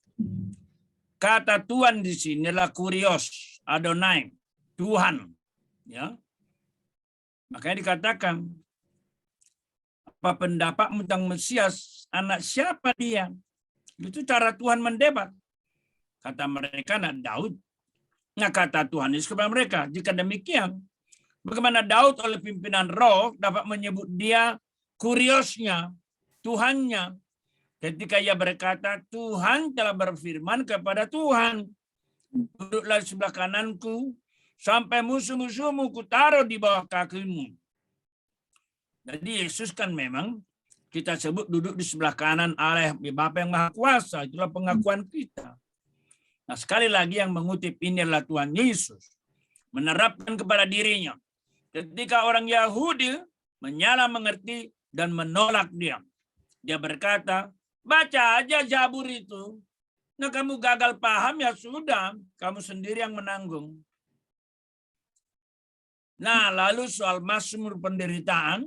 Kata Tuhan di sini adalah kurios, Adonai, Tuhan. Ya, makanya dikatakan, apa pendapatmu tentang Mesias? Anak siapa dia? Itu cara Tuhan mendebat. Kata mereka, anak Daud. Nah, kata Tuhan Yesus kepada mereka, jika demikian, bagaimana Daud oleh pimpinan roh dapat menyebut dia kuriosnya, Tuhannya, ketika ia berkata, Tuhan telah berfirman kepada Tuhan, duduklah di sebelah kananku, sampai musuh-musuhmu kutaruh di bawah kakimu. Jadi Yesus kan memang kita sebut duduk di sebelah kanan Allah Bapa yang Maha Kuasa, itulah pengakuan kita. Nah, sekali lagi yang mengutip ini adalah Tuhan Yesus menerapkan kepada dirinya. Ketika orang Yahudi menyalah mengerti dan menolak dia. Dia berkata, baca aja Zabur itu. Nah, kamu gagal paham ya sudah, kamu sendiri yang menanggung. Nah, lalu soal Mazmur penderitaan,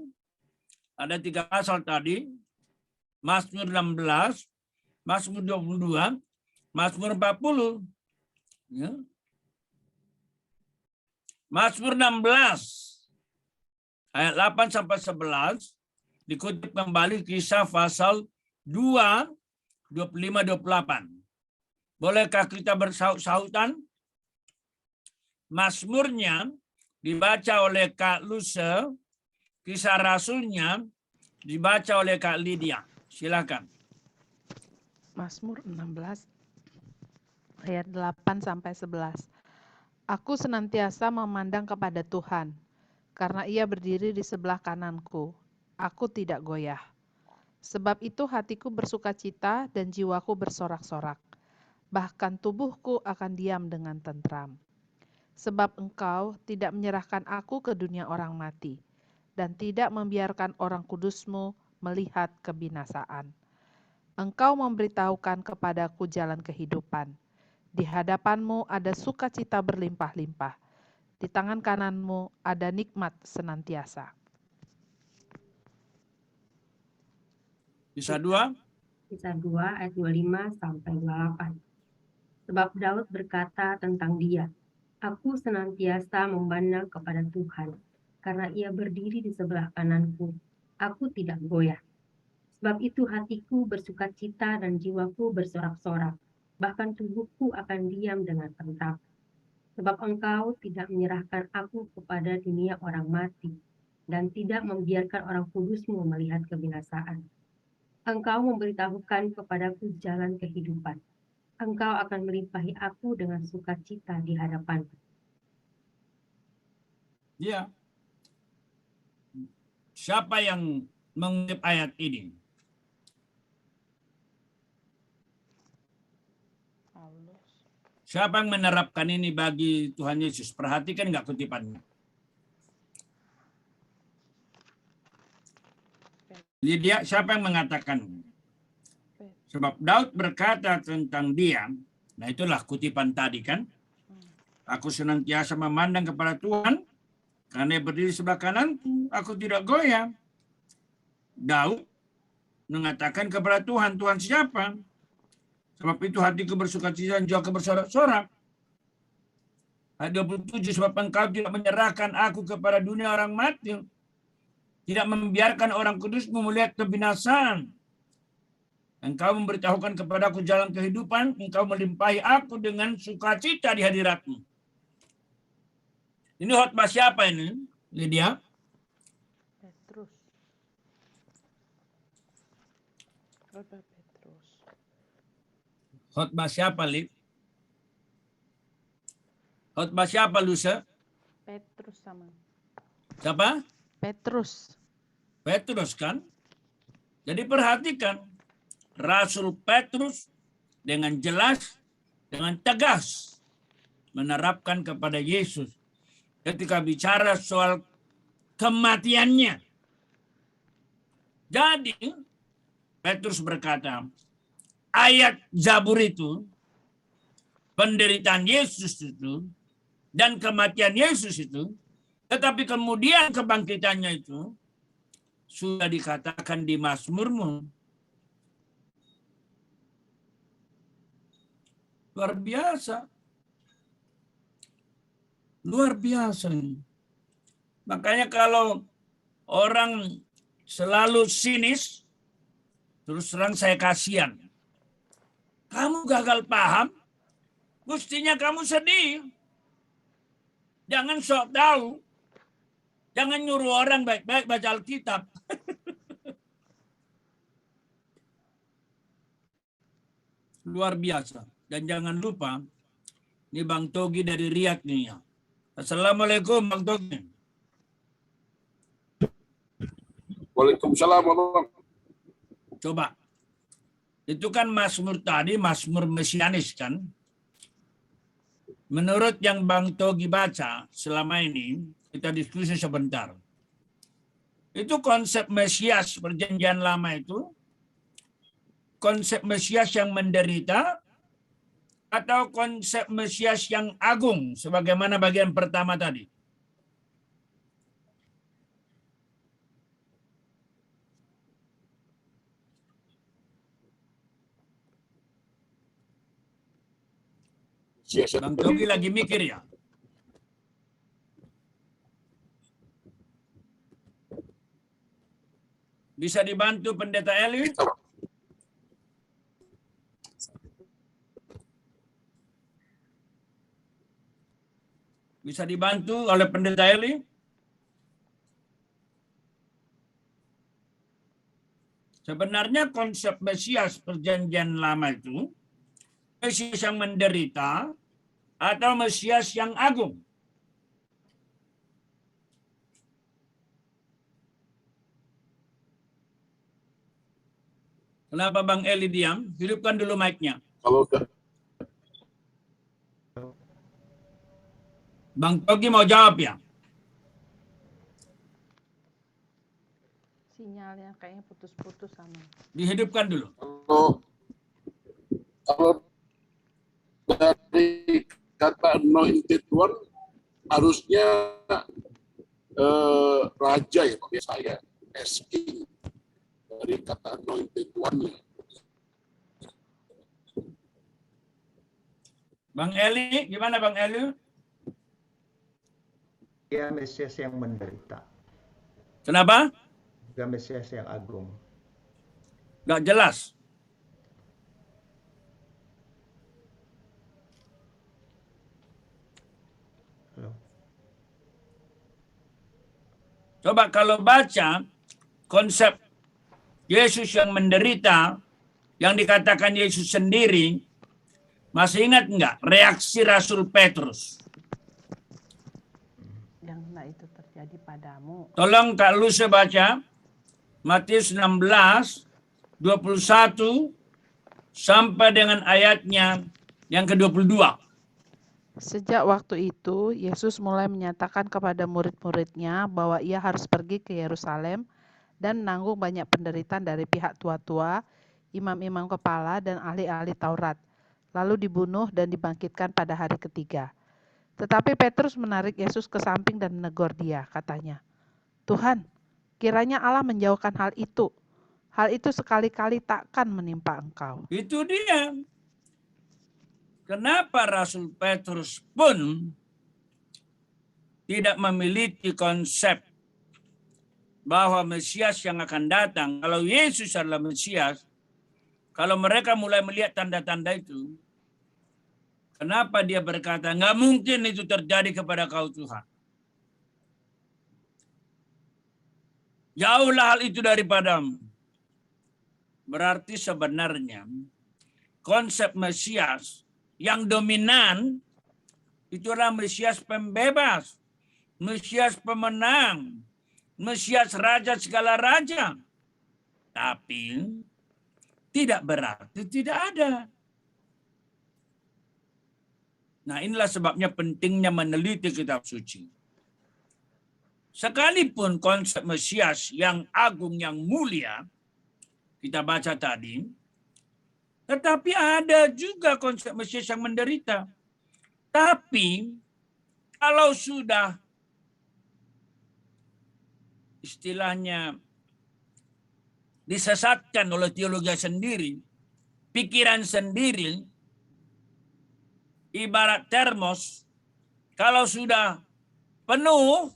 ada 3 pasal tadi, Mazmur 16, Mazmur 22, Mazmur 40. Ya. Mazmur 16 ayat 8 sampai 11 dikutip kembali Kisah pasal 2, 25-28. Bolehkah kita bersaut-sautan? Mazmurnya dibaca oleh Kak Luse, Kisah Rasulnya dibaca oleh Kak Lydia. Silakan. Mazmur 16 ayat 8 sampai 11. Aku senantiasa memandang kepada Tuhan, karena Ia berdiri di sebelah kananku. Aku tidak goyah. Sebab itu hatiku bersukacita dan jiwaku bersorak-sorak. Bahkan tubuhku akan diam dengan tentram. Sebab Engkau tidak menyerahkan aku ke dunia orang mati, dan tidak membiarkan orang kudus-Mu melihat kebinasaan. Engkau memberitahukan kepadaku jalan kehidupan. Di hadapan-Mu ada sukacita berlimpah-limpah. Di tangan kanan-Mu ada nikmat senantiasa. Kisah 2. Kisah 2 ayat 25 sampai 28. Sebab Daud berkata tentang dia, aku senantiasa memandang kepada Tuhan, karena Ia berdiri di sebelah kananku. Aku tidak goyah. Sebab itu hatiku bersukacita dan jiwaku bersorak-sorak. Bahkan tubuhku akan diam dengan tentram. Sebab Engkau tidak menyerahkan aku kepada dunia orang mati, dan tidak membiarkan orang kudus-Mu melihat kebinasaan. Engkau memberitahukan kepadaku jalan kehidupan. Engkau akan melimpahi aku dengan sukacita di hadapan. Ya. Siapa yang mengutip ayat ini? Siapa yang menerapkan ini bagi Tuhan Yesus? Perhatikan nggak kutipannya. Lydia, siapa yang mengatakan? Sebab Daud berkata tentang dia, nah itulah kutipan tadi kan. Aku senantiasa memandang kepada Tuhan, karena Ia berdiri sebelah kananku, aku tidak goyah. Daud mengatakan kepada Tuhan, Tuhan siapa? Sebab itu hatiku bersukacita dan jiwaku bersorak-sorak. Ayat 27, sebab Engkau tidak menyerahkan aku kepada dunia orang mati, tidak membiarkan orang kudus-Mu melihat kebinasaan. Engkau memberitahukan kepadaku jalan kehidupan, Engkau melimpahi aku dengan sukacita di hadirat-Mu. Ini khotbah siapa ini, Lydia? Petrus. Petrus. Khotbah siapa, Lid? Khotbah siapa, Lusa? Petrus sama. Siapa? Petrus. Petrus kan? Jadi perhatikan, Rasul Petrus dengan jelas, dengan tegas menerapkan kepada Yesus ketika bicara soal kematiannya. Jadi, Petrus berkata, ayat Zabur itu, penderitaan Yesus itu, dan kematian Yesus itu, tetapi kemudian kebangkitannya itu, sudah dikatakan di Mazmurmu. Luar biasa. Luar biasa. Makanya kalau orang selalu sinis, terus terang saya kasihan. Kamu gagal paham, mestinya kamu sedih. Jangan sok tahu. Jangan nyuruh orang baik-baik baca Alkitab. Luar biasa. Dan jangan lupa, ini Bang Togi dari Riyadh nih ya. Assalamualaikum Bang Togi. Waalaikumsalam, Bang. Coba. Itu kan Mazmur tadi, Mazmur mesianis kan. Menurut yang Bang Togi baca selama ini, kita diskusi sebentar. Itu konsep Mesias perjanjian lama itu, konsep Mesias yang menderita, atau konsep Mesias yang agung, sebagaimana bagian pertama tadi? Bang Togi lagi mikir ya? Bisa dibantu Pendeta Eli? Bisa dibantu oleh Pendeta Eli? Sebenarnya konsep Mesias perjanjian lama itu Mesias yang menderita atau Mesias yang agung. Kenapa Bang Eli diam? Hidupkan dulu mic-nya. Kalau Bang Togi mau jawab ya? Sinyalnya kayaknya putus-putus sama. Dihidupkan dulu. kalau dari kata anointed one harusnya raja ya Pak, saya as king dari kata anointed one. Bang Eli, gimana Bang Eli? Dia Mesias yang menderita. Kenapa? Dia Mesias yang agung. Nggak jelas. Halo. Coba kalau baca konsep Yesus yang menderita, yang dikatakan Yesus sendiri, masih ingat nggak reaksi Rasul Petrus? Janganlah itu terjadi padamu. Tolong Kak Luce baca Matius 16, 21 sampai dengan ayatnya yang ke-22. Sejak waktu itu, Yesus mulai menyatakan kepada murid-muridnya bahwa ia harus pergi ke Yerusalem dan menanggung banyak penderitaan dari pihak tua-tua, imam-imam kepala, dan ahli-ahli Taurat, lalu dibunuh dan dibangkitkan pada hari ketiga. Tetapi Petrus menarik Yesus ke samping dan menegur dia, katanya, "Tuhan, kiranya Allah menjauhkan hal itu. Hal itu sekali-kali takkan menimpa engkau." Itu dia. Kenapa Rasul Petrus pun tidak memiliki konsep bahwa Mesias yang akan datang, kalau Yesus adalah Mesias, kalau mereka mulai melihat tanda-tanda itu, kenapa dia berkata, nggak mungkin itu terjadi kepada kau Tuhan. Jauhlah hal itu daripadamu. Berarti sebenarnya konsep Mesias yang dominan itu adalah Mesias pembebas, Mesias pemenang, Mesias raja segala raja. Tapi tidak berarti tidak ada. Nah, inilah sebabnya pentingnya meneliti kitab suci. Sekalipun konsep Mesias yang agung, yang mulia, kita baca tadi, tetapi ada juga konsep Mesias yang menderita. Tapi, kalau sudah istilahnya disesatkan oleh teologi sendiri, pikiran sendiri, ibarat termos, kalau sudah penuh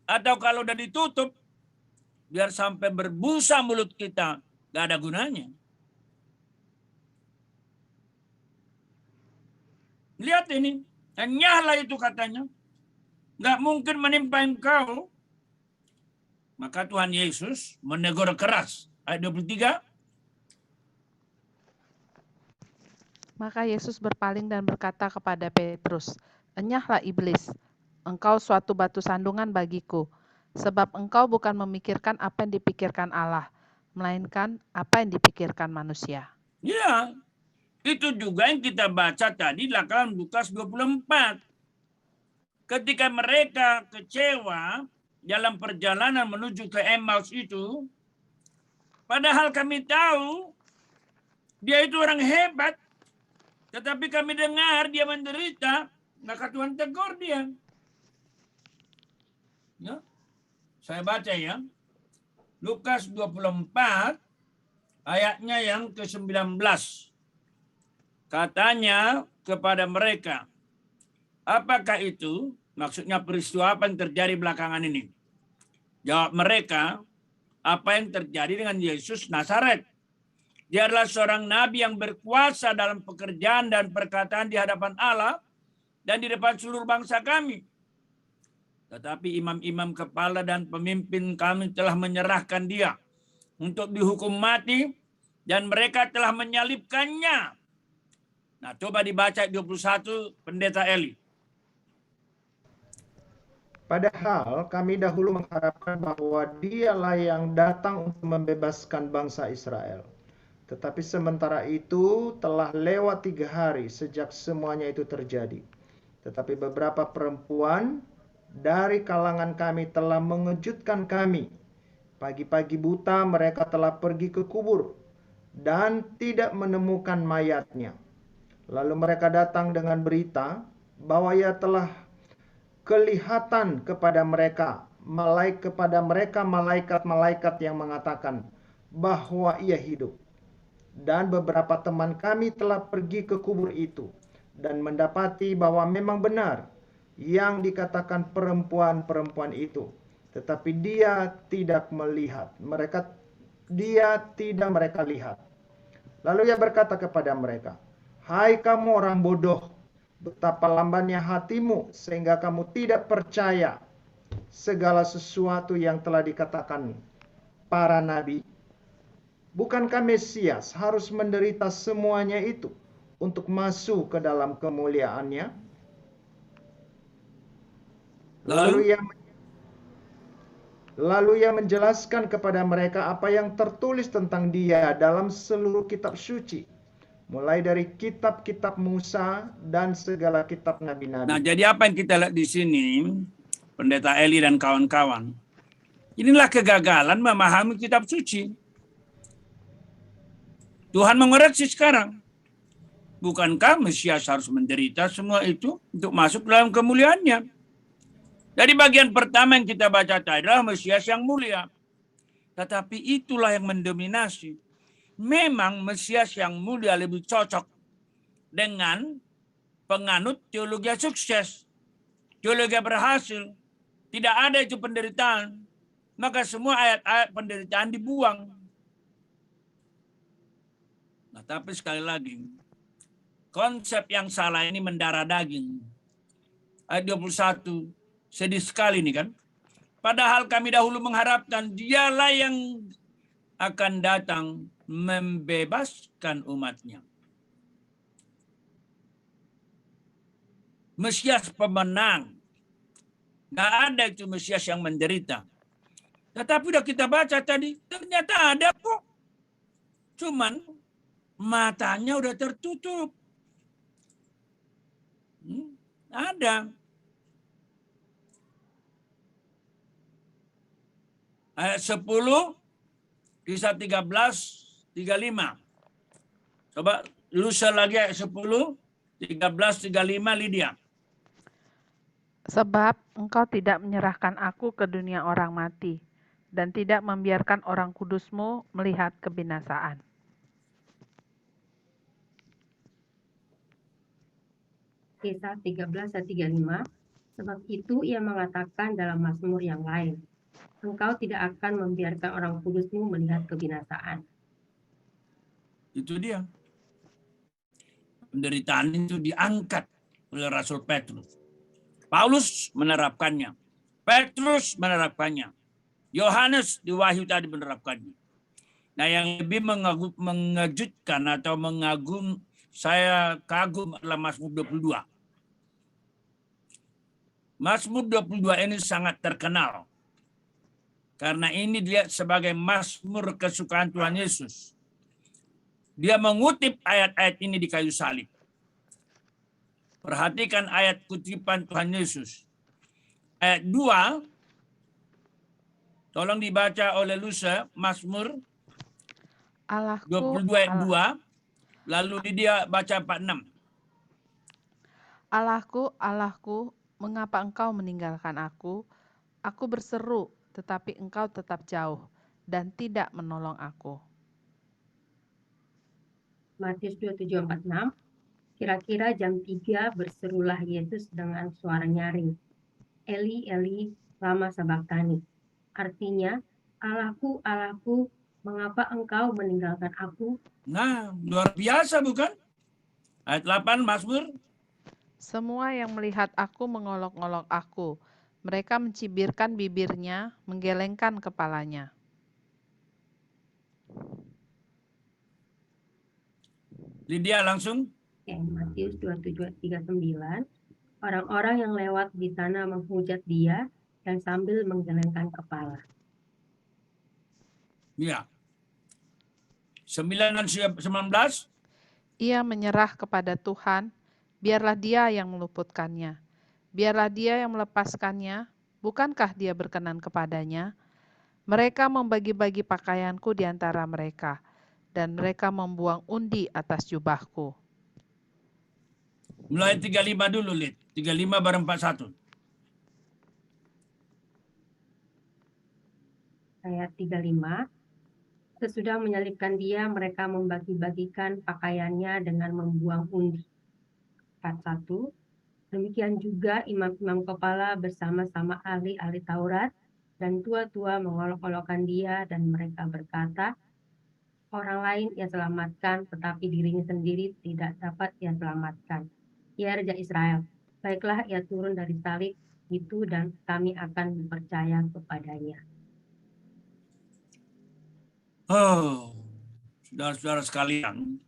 atau kalau sudah ditutup, biar sampai berbusa mulut kita, gak ada gunanya. Lihat ini, enyahlah itu katanya, gak mungkin menimpa engkau. Maka Tuhan Yesus menegur keras. Ayat 23. Maka Yesus berpaling dan berkata kepada Petrus, "Enyahlah iblis, engkau suatu batu sandungan bagiku, sebab engkau bukan memikirkan apa yang dipikirkan Allah, melainkan apa yang dipikirkan manusia." Ya, itu juga yang kita baca tadi dalam Lukas 24. Ketika mereka kecewa dalam perjalanan menuju ke Emmaus itu, padahal kami tahu dia itu orang hebat, tetapi kami dengar dia menderita, maka Tuhan tegur dia. Ya, saya baca ya. Lukas 24 ayatnya yang ke-19. Katanya kepada mereka, apakah itu? Maksudnya peristiwa apa yang terjadi belakangan ini? Jawab mereka, apa yang terjadi dengan Yesus Nazaret. Dia adalah seorang nabi yang berkuasa dalam pekerjaan dan perkataan di hadapan Allah dan di depan seluruh bangsa kami. Tetapi imam-imam kepala dan pemimpin kami telah menyerahkan dia untuk dihukum mati dan mereka telah menyalibkannya. Nah, coba dibaca 21 Pendeta Eli. Padahal kami dahulu mengharapkan bahwa dialah yang datang untuk membebaskan bangsa Israel. Tetapi sementara itu telah lewat 3 hari sejak semuanya itu terjadi. Tetapi beberapa perempuan dari kalangan kami telah mengejutkan kami. Pagi-pagi buta mereka telah pergi ke kubur dan tidak menemukan mayatnya. Lalu mereka datang dengan berita bahwa ia telah kelihatan kepada mereka malaikat-malaikat yang mengatakan bahwa ia hidup. Dan beberapa teman kami telah pergi ke kubur itu dan mendapati bahwa memang benar yang dikatakan perempuan-perempuan itu, tetapi dia tidak mereka lihat. Lalu ia berkata kepada mereka, "Hai kamu orang bodoh, betapa lambannya hatimu sehingga kamu tidak percaya segala sesuatu yang telah dikatakan para nabi. Bukankah Mesias harus menderita semuanya itu untuk masuk ke dalam kemuliaannya?" Lalu ia menjelaskan kepada mereka apa yang tertulis tentang dia dalam seluruh kitab suci, mulai dari kitab-kitab Musa dan segala kitab nabi-nabi. Nah, jadi apa yang kita lihat di sini, Pendeta Eli dan kawan-kawan, inilah kegagalan memahami kitab suci. Tuhan mengoreksi sekarang. Bukankah Mesias harus menderita semua itu untuk masuk dalam kemuliaannya? Dari bagian pertama yang kita baca tadi adalah Mesias yang mulia. Tetapi itulah yang mendominasi. Memang Mesias yang mulia lebih cocok dengan penganut teologi sukses. Teologi berhasil. Tidak ada itu penderitaan. Maka semua ayat-ayat penderitaan dibuang. Nah, tapi sekali lagi, konsep yang salah ini mendarah daging. Ayat 21, sedih sekali ini kan. Padahal kami dahulu mengharapkan dialah yang akan datang membebaskan umatnya. Mesias pemenang. Nggak ada itu Mesias yang menderita. Tetapi udah kita baca tadi, ternyata ada kok. Cuman matanya udah tertutup. Ada. Ayat 10, kisah 13:35. Coba lusa lagi ayat 10, 13:35 Lydia. Sebab engkau tidak menyerahkan aku ke dunia orang mati, dan tidak membiarkan orang kudusmu melihat kebinasaan. Kisah 13:35, sebab itu ia mengatakan dalam Mazmur yang lain, engkau tidak akan membiarkan orang kudusmu melihat kebinasaan. Itu dia. Penderitaan itu diangkat oleh Rasul Petrus. Paulus menerapkannya. Petrus menerapkannya. Yohanes di Wahyu tadi menerapkannya. Nah, yang lebih mengejutkan atau saya kagum adalah Mazmur 22. Mazmur 22 ini sangat terkenal. Karena ini dilihat sebagai Mazmur kesukaan Tuhan Yesus. Dia mengutip ayat-ayat ini di kayu salib. Perhatikan ayat kutipan Tuhan Yesus. Ayat 2, tolong dibaca oleh Lusa, Mazmur 22 ayat 2, lalu dia baca 46. Allahku, Allahku, mengapa engkau meninggalkan aku? Aku berseru, tetapi engkau tetap jauh dan tidak menolong aku. Matius 27:46, kira-kira jam 3 berserulah Yesus dengan suara nyaring, Eli, Eli, lama sabachthani. Artinya, Allahku, Allahku, mengapa engkau meninggalkan aku? Nah, luar biasa bukan? Ayat 8 Mazmur. Semua yang melihat aku mengolok-olok aku. Mereka mencibirkan bibirnya, menggelengkan kepalanya. Lydia langsung. Ya, Matius 27:39. Orang-orang yang lewat di sana menghujat dia dan sambil menggelengkan kepala. Ya. 9 dan 19. Ia menyerah kepada Tuhan, biarlah Dia yang meluputkannya. Biarlah Dia yang melepaskannya, bukankah Dia berkenan kepadanya? Mereka membagi-bagi pakaianku di antara mereka, dan mereka membuang undi atas jubahku. Mulai 35 dulu, Lid. 35 bareng 41. Ayat 35. Sesudah menyalibkan dia, mereka membagi-bagikan pakaiannya dengan membuang undi. 41. Demikian juga imam-imam kepala bersama-sama ahli-ahli Taurat dan tua-tua mengolok-olokkan dia, dan mereka berkata, orang lain ia selamatkan, tetapi dirinya sendiri tidak dapat ia selamatkan. Ya Raja Israel, baiklah ia turun dari salib itu dan kami akan percaya kepadanya. Oh, saudara-saudara sekalian,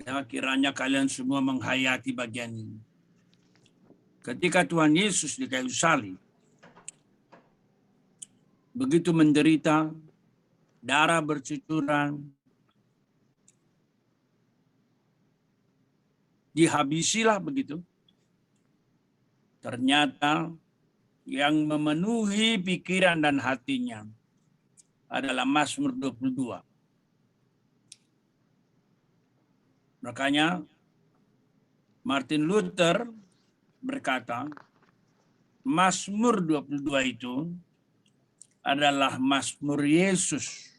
ya, kiranya kalian semua menghayati bagian ini. Ketika Tuhan Yesus di kayu salib, begitu menderita, darah bercucuran, dihabisilah begitu. Ternyata yang memenuhi pikiran dan hatinya adalah Mazmur 22. Makanya Martin Luther berkata, Mazmur 22 itu adalah Mazmur Yesus.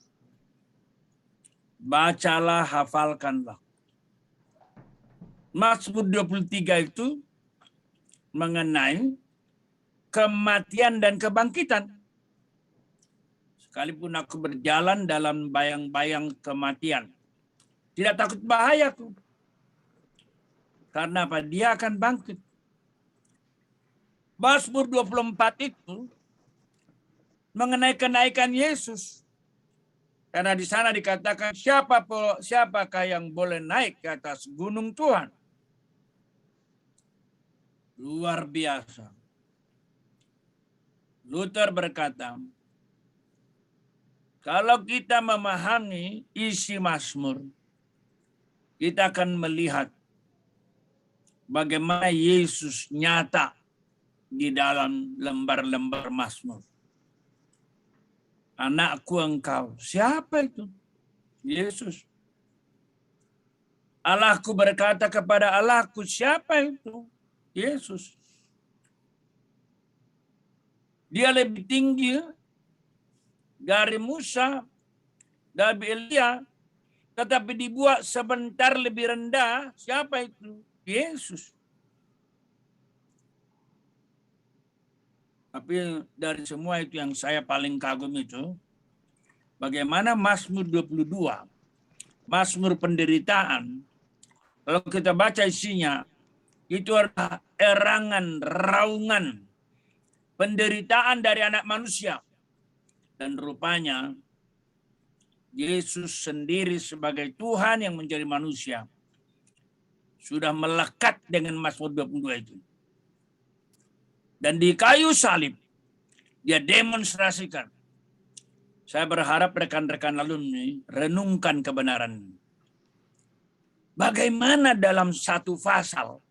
Bacalah, hafalkanlah. Mazmur 23 itu mengenai kematian dan kebangkitan. Sekalipun aku berjalan dalam bayang-bayang kematian, tidak takut bahaya tuh. Karena apa? Dia akan bangkit. Mazmur 24 itu mengenai kenaikan Yesus. Karena di sana dikatakan siapakah yang boleh naik ke atas gunung Tuhan. Luar biasa. Luther berkata, kalau kita memahami isi Mazmur, kita akan melihat bagaimana Yesus nyata di dalam lembar-lembar Mazmur. Anakku engkau, siapa itu? Yesus. Allahku berkata kepada Allahku, siapa itu? Yesus. Dia lebih tinggi dari Musa, dari Elia, tetapi dibuat sebentar lebih rendah. Siapa itu? Yesus. Tapi dari semua itu yang saya paling kagum itu, bagaimana Mazmur 22, Mazmur penderitaan, kalau kita baca isinya, itu adalah erangan, raungan, penderitaan dari anak manusia. Dan rupanya Yesus sendiri sebagai Tuhan yang menjadi manusia sudah melekat dengan Mazmur 22 itu. Dan di kayu salib dia demonstrasikan. Saya berharap rekan-rekan alumni renungkan kebenaran. Bagaimana dalam satu pasal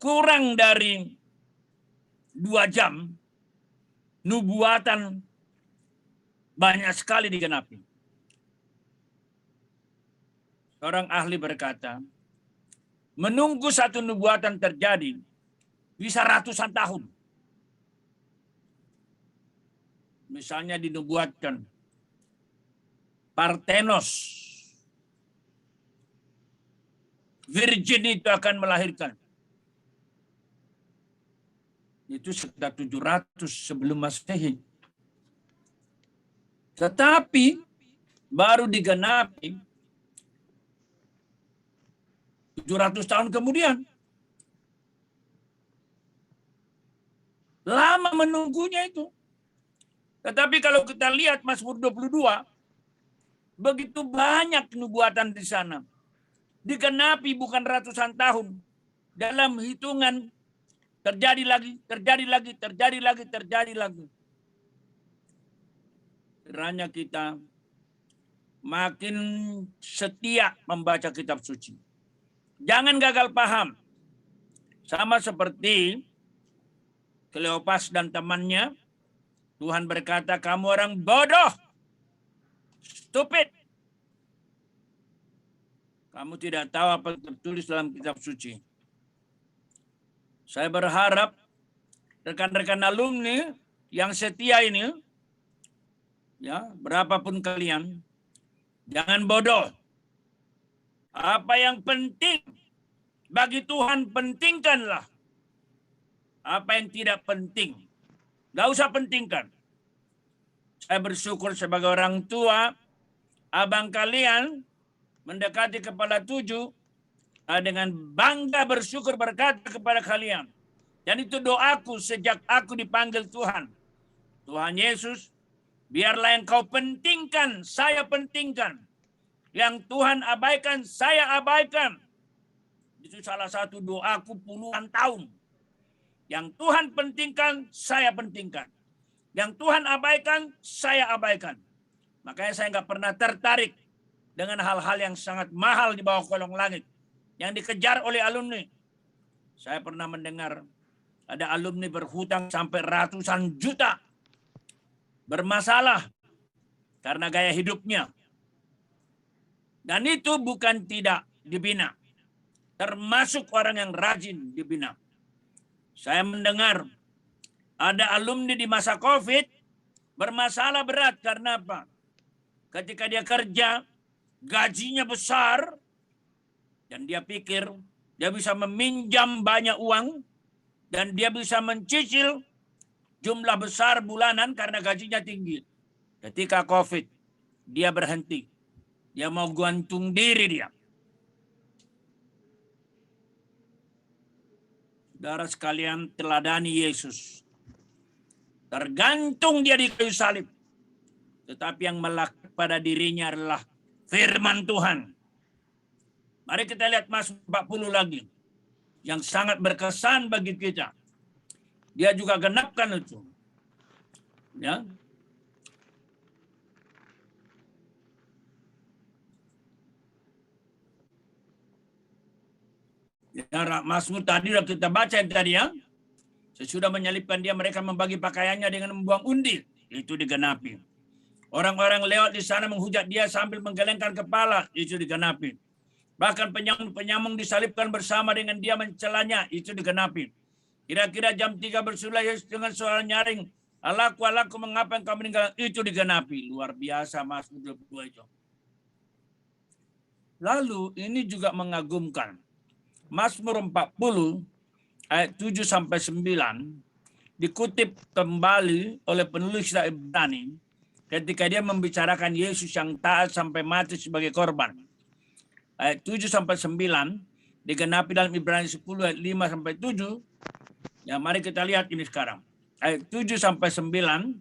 kurang dari 2 jam nubuatan banyak sekali digenapi. Seorang ahli berkata, menunggu satu nubuatan terjadi bisa ratusan tahun. Misalnya dinubuatkan Parthenos, virgin itu akan melahirkan. Itu sekitar 700 sebelum Masehi. Tetapi baru digenapi 700 tahun kemudian. Lama menunggunya itu. Tetapi kalau kita lihat Mazmur 22, begitu banyak nubuatan di sana. Digenapi bukan ratusan tahun. Dalam hitungan terjadi lagi. Kiranya kita makin setia membaca kitab suci. Jangan gagal paham. Sama seperti Kleopas dan temannya, Tuhan berkata, kamu orang bodoh, stupid. Kamu tidak tahu apa yang tertulis dalam kitab suci. Saya berharap rekan-rekan alumni yang setia ini, ya, berapapun kalian, jangan bodoh. Apa yang penting bagi Tuhan, pentingkanlah. Apa yang tidak penting, gak usah pentingkan. Saya bersyukur sebagai orang tua, abang kalian mendekati kepala 7, dengan bangga bersyukur berkata kepada kalian. Dan itu doaku sejak aku dipanggil Tuhan. Tuhan Yesus, biarlah yang kau pentingkan, saya pentingkan. Yang Tuhan abaikan, saya abaikan. Itu salah satu doaku puluhan tahun. Yang Tuhan pentingkan, saya pentingkan. Yang Tuhan abaikan, saya abaikan. Makanya saya nggak pernah tertarik dengan hal-hal yang sangat mahal di bawah kolong langit. Yang dikejar oleh alumni. Saya pernah mendengar ada alumni berhutang sampai ratusan juta. Bermasalah karena gaya hidupnya. Dan itu bukan tidak dibina. Termasuk orang yang rajin dibina. Saya mendengar ada alumni di masa COVID bermasalah berat karena apa? Ketika dia kerja, gajinya besar, dan dia pikir dia bisa meminjam banyak uang, dan dia bisa mencicil jumlah besar bulanan karena gajinya tinggi. Ketika COVID, dia berhenti. Dia mau gantung diri dia. Saudara sekalian, teladani Yesus. Tergantung dia di kayu salib. Tetapi yang melekat pada dirinya adalah firman Tuhan. Mari kita lihat Mazmur 40 lagi. Yang sangat berkesan bagi kita. Dia juga genapkan itu. Ya. Ya, Mazmur tadi sudah kita baca tadi ya. Sesudah menyalibkan dia, mereka membagi pakaiannya dengan membuang undi. Itu digenapi. Orang-orang lewat di sana menghujat dia sambil menggelengkan kepala. Itu digenapi. Bahkan penyamung disalibkan bersama dengan dia mencelanya. Itu digenapi. Kira-kira jam 3 bersulah Yesus dengan suara nyaring. Allahku, Allahku, mengapa engkau meninggal? Itu digenapi. Luar biasa Mazmur 22 itu. Lalu ini juga mengagumkan. Mazmur 40 ayat 7 sampai 9 dikutip kembali oleh penulis Ibrani ketika dia membicarakan Yesus yang taat sampai mati sebagai korban. Ayat 7 sampai 9 digenapi dalam Ibrani 10 ayat 5 sampai 7. Ya, mari kita lihat ini sekarang. Ayat 7 sampai 9.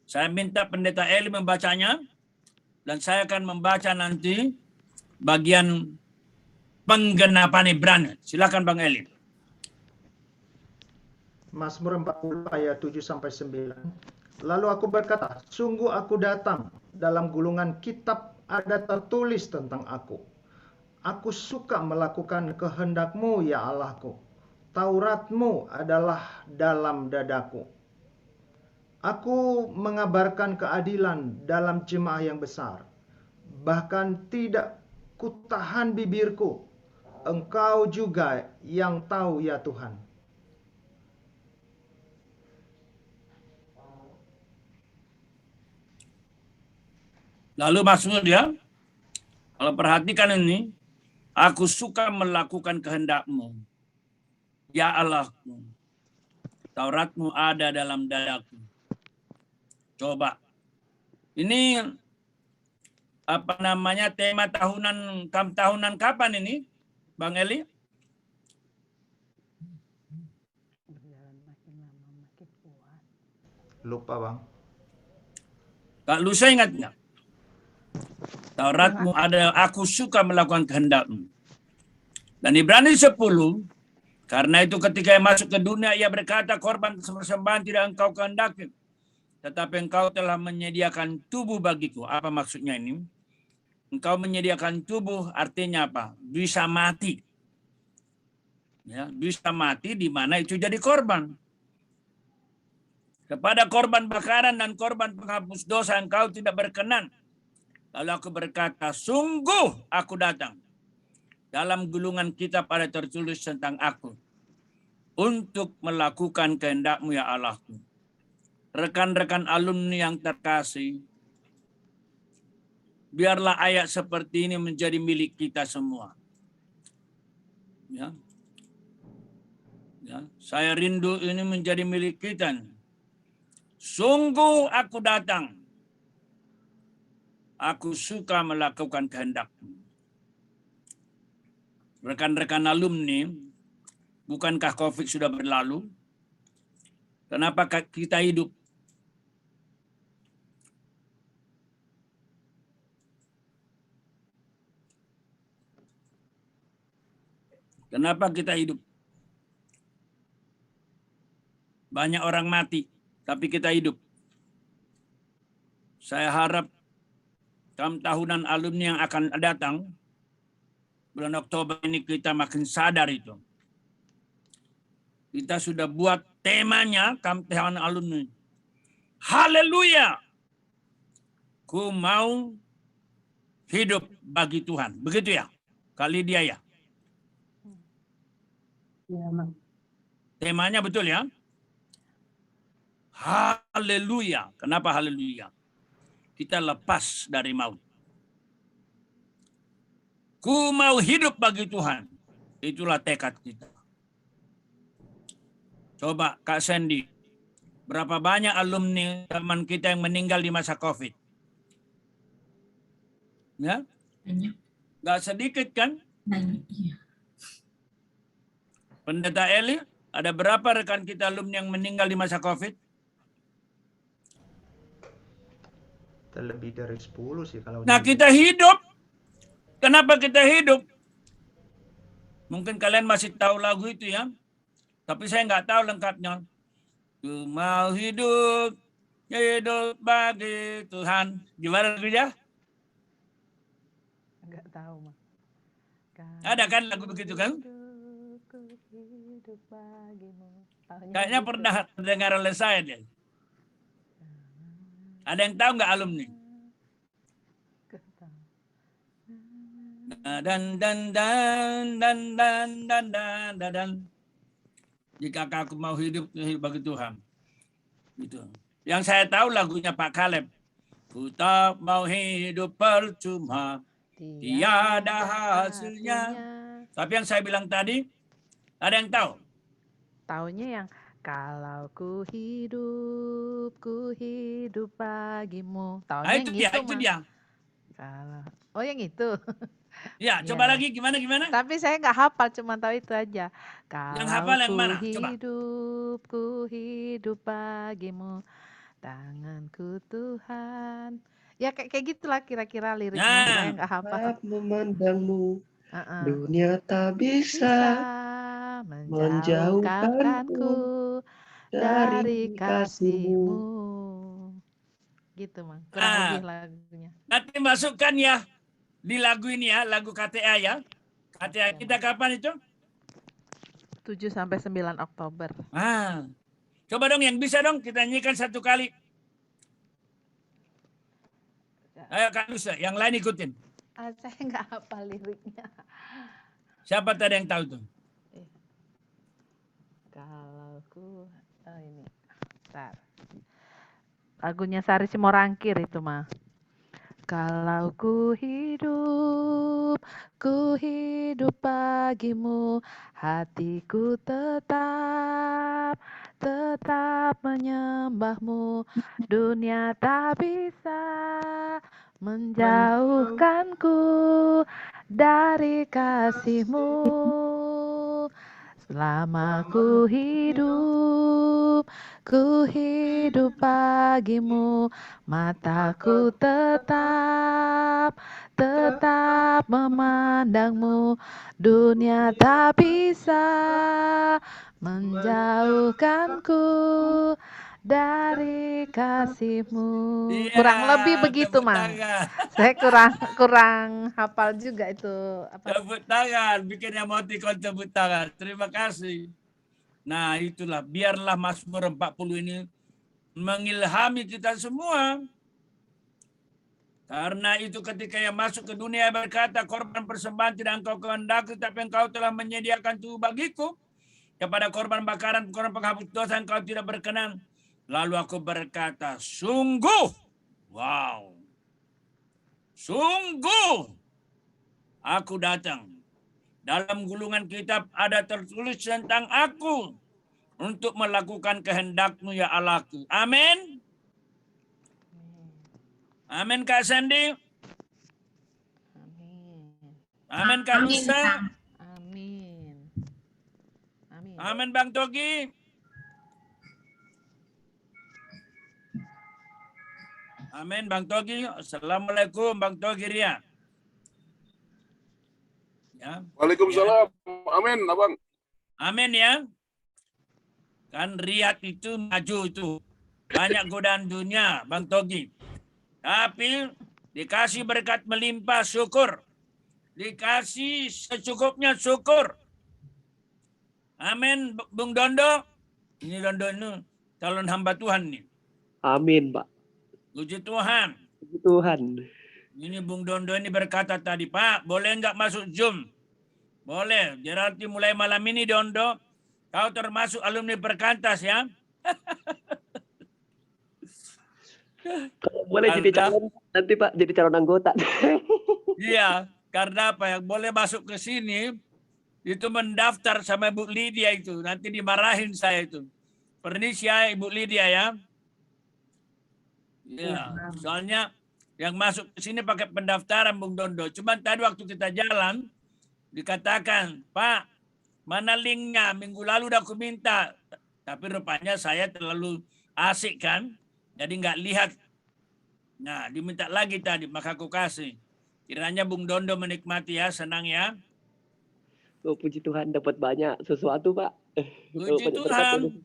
Saya minta pendeta Eli membacanya dan saya akan membaca nanti bagian penggenapan Ibrani. Silakan Bang Eli. Mazmur 40 ayat 7 sampai 9. Lalu aku berkata, sungguh aku datang, dalam gulungan kitab ada tertulis tentang aku. Aku suka melakukan kehendak-Mu ya Allahku. Taurat-Mu adalah dalam dadaku. Aku mengabarkan keadilan dalam jemaah yang besar. Bahkan tidak kutahan bibirku. Engkau juga yang tahu ya Tuhan. Lalu maksudnya dia, kalau perhatikan ini, aku suka melakukan kehendak-Mu. Ya Allahku, Taurat-Mu ada dalam dadaku. Coba, Ini apa namanya tema tahunan kapan ini, Bang Eli? Lupa, Bang. Kak Lusa ingat nggak? Tauratmu ada, aku suka melakukan kehendak-Mu. Dan Ibrani 10, karena itu ketika ia masuk ke dunia, ia berkata, korban persembahan tidak engkau kehendaki, tetapi engkau telah menyediakan tubuh bagiku. Apa maksudnya ini? Engkau menyediakan tubuh artinya apa? Bisa mati. Ya, bisa mati di mana itu jadi korban. Kepada korban bakaran dan korban penghapus dosa engkau tidak berkenan. Lalu aku berkata, sungguh aku datang. Dalam gulungan kitab ada tertulis tentang aku. Untuk melakukan kehendak-Mu ya Allahku. Rekan-rekan alumni yang terkasih, biarlah ayat seperti ini menjadi milik kita semua. Ya. Ya, saya rindu ini menjadi milik kita. Sungguh aku datang. Aku suka melakukan kehendak-Mu. Rekan-rekan alumni, bukankah COVID sudah berlalu? Kenapa kita hidup? Kenapa kita hidup? Banyak orang mati, tapi kita hidup. Saya harap tahunan alumni yang akan datang, bulan Oktober ini kita makin sadar itu. Kita sudah buat temanya tahunan alumni. Haleluya! Ku mau hidup bagi Tuhan. Begitu ya? Kali dia ya? Ya, Bang. Temanya betul ya? Haleluya. Kenapa haleluya? Kita lepas dari maut. Ku mau hidup bagi Tuhan. Itulah tekad kita. Coba Kak Sandy, berapa banyak alumni teman kita yang meninggal di masa COVID? Ya? Banyak. Nggak sedikit kan? Banyak. Iya. Pendeta Eli, ada berapa rekan kita alumni yang meninggal di masa COVID? Lebih dari 10 sih kalau. Nah, kita hidup. Kenapa kita hidup? Mungkin kalian masih tahu lagu itu ya. Tapi saya nggak tahu lengkapnya. Ku mau hidup bagi Tuhan. Gimana lagunya? Enggak tahu, Mas. Ada kan lagu begitu kan? Hidup bagimu. Kayaknya pernah dengar oleh saya deh. Ada yang tahu nggak alumni? Dan. Jika aku mau hidup bagi Tuhan. Gitu. Yang saya tahu lagunya Pak Kaleb. Ku tak mau hidup percuma, tiada hasilnya. Tapi yang saya bilang tadi, ada yang tahu? Taunya yang kalau ku hidup bagimu. Taunya Nah, itu yang dia, itu, itu Mas. dia. Kalau, oh yang itu. Ya, coba lagi gimana? Tapi saya nggak hafal, cuma tahu itu aja. Yang hafal yang mana? Coba. Ku hidup bagimu, tanganku Tuhan. Ya kayak gitulah kira-kira liriknya. Nah. Saya nggak hafal. Memandangmu, dunia tak bisa menjauhkanku dari kasih-Mu. Gitu, Mang. Kurang lebih lagunya. Nanti masukkan ya di lagu ini ya, lagu KTA ya. KTA kita kapan itu? 7-9 Oktober. Coba dong yang bisa dong kita nyanyikan satu kali. Ayo Kak Lusa, yang lain ikutin. Saya nggak hafal liriknya. Siapa tadi yang tahu tuh? Kalau ini. Bentar. Lagunya Sari Simorangkir itu mah. Kalau ku hidup bagimu, hatiku tetap tetap menyembahmu. Dunia tak bisa menjauhkanku dari kasih-Mu. Selama ku hidup bagimu, mataku tetap memandangmu. Dunia tak bisa menjauhkanku dari kasih-Mu. Iya, Kurang lebih begitu, tepuk Mang. tangan. Saya kurang hafal juga itu apa. Tepuk tangan, bikin emoticon tepuk tangan. Terima kasih. Nah, itulah, biarlah Mazmur 40 ini mengilhami kita semua. Karena itu ketika ia masuk ke dunia berkata, korban persembahan tidak engkau kehendaki, tapi engkau telah menyediakan tubuh bagiku. Kepada korban bakaran, korban penghapus dosa engkau tidak berkenan. Lalu aku berkata, sungguh, wow, sungguh, aku datang. Dalam gulungan kitab ada tertulis tentang aku untuk melakukan kehendak-Mu ya Allahku. Amin. Amin Kak Sandy. Amin Kak Lusa. Amin. Amin. Amin Bang Togi. Amin Bang Togi. Assalamualaikum Bang Togi Ria. Ya. Waalaikumsalam. Amin, Abang. Amin ya. Kan Riyad itu maju itu. Banyak godaan dunia, Bang Togi. Tapi dikasih berkat melimpah, syukur. Dikasih secukupnya, syukur. Amin, Bung Dondo. Ini Dondo ini calon hamba Tuhan nih. Amin, Pak. Puji Tuhan. Puji Tuhan. Ini Bung Dondo ini berkata tadi, Pak, boleh nggak masuk Zoom? Boleh. Berarti mulai malam ini, Dondo, kau termasuk alumni Perkantas ya. Kalau boleh jadi calon nanti Pak, jadi calon anggota. Iya, karena apa yang boleh masuk ke sini itu mendaftar sama Bu Lydia itu. Nanti dimarahin saya itu. Permisi ya Ibu Lydia ya. Iya, soalnya yang masuk ke sini pakai pendaftaran Bung Dondo. Cuman tadi waktu kita jalan dikatakan, Pak, mana linknya? Minggu lalu udah aku minta. Tapi rupanya saya terlalu asik kan. Jadi nggak lihat. Nah, diminta lagi tadi, maka aku kasih. Kiranya Bung Dondo menikmati ya, senang ya. Oh, puji Tuhan dapat banyak sesuatu, Pak. Puji Tuhan.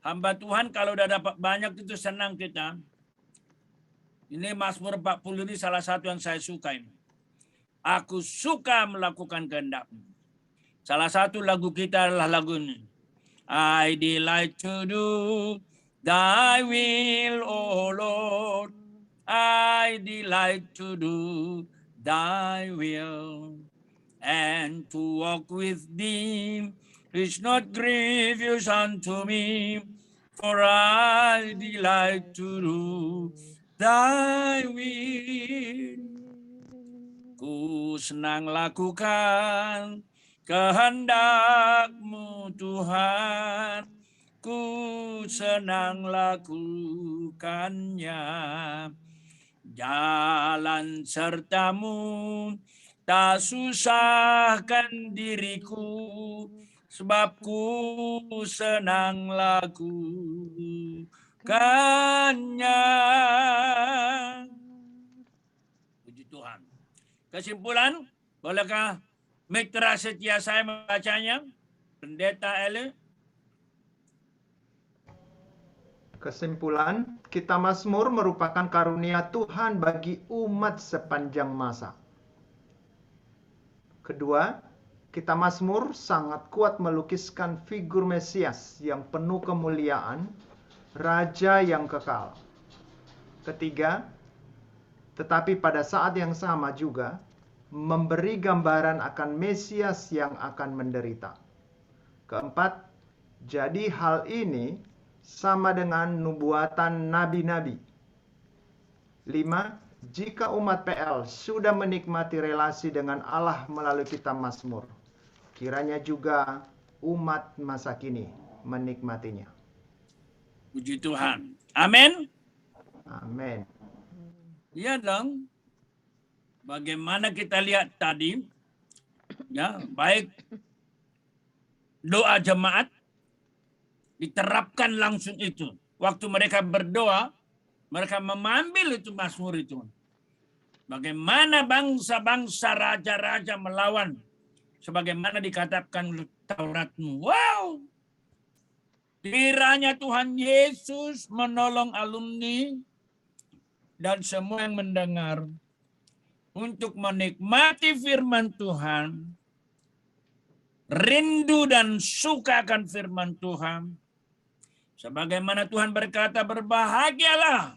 Hamba Tuhan kalau udah dapat banyak itu senang kita. Ini Mazmur 40 ini salah satu yang saya suka ini. Aku suka melakukan kehendak-Mu. Salah satu lagu kita adalah lagu ini. I delight to do Thy will, O Lord. I delight to do Thy will. And to walk with Thee is not grievous unto me. For I delight to do Thy will. Ku senang lakukan kehendak-Mu Tuhan. Ku senang lakukannya. Jalan serta-Mu tak susahkan diriku, sebab ku senang lakukannya. Puji Tuhan. Kesimpulan, bolehkah mitra setia saya membacanya? Pendeta Eli. Kesimpulan, kitab Mazmur merupakan karunia Tuhan bagi umat sepanjang masa. Kedua, kitab Mazmur sangat kuat melukiskan figur Mesias yang penuh kemuliaan, Raja yang kekal. Ketiga, tetapi pada saat yang sama juga memberi gambaran akan Mesias yang akan menderita. Keempat, jadi hal ini sama dengan nubuatan nabi-nabi. 5. Jika umat PL sudah menikmati relasi dengan Allah melalui kitab Mazmur, kiranya juga umat masa kini menikmatinya. Puji Tuhan. Amin. Amin. Iya dong. Bagaimana kita lihat tadi, ya, baik doa jemaat diterapkan langsung itu. Waktu mereka berdoa, mereka mengambil itu Mazmur itu. Bagaimana bangsa-bangsa, raja-raja melawan, sebagaimana dikatakan oleh Tauratmu. Wow! Kiranya Tuhan Yesus menolong alumni dan semua yang mendengar untuk menikmati firman Tuhan, rindu dan suka akan firman Tuhan. Sebagaimana Tuhan berkata, berbahagialah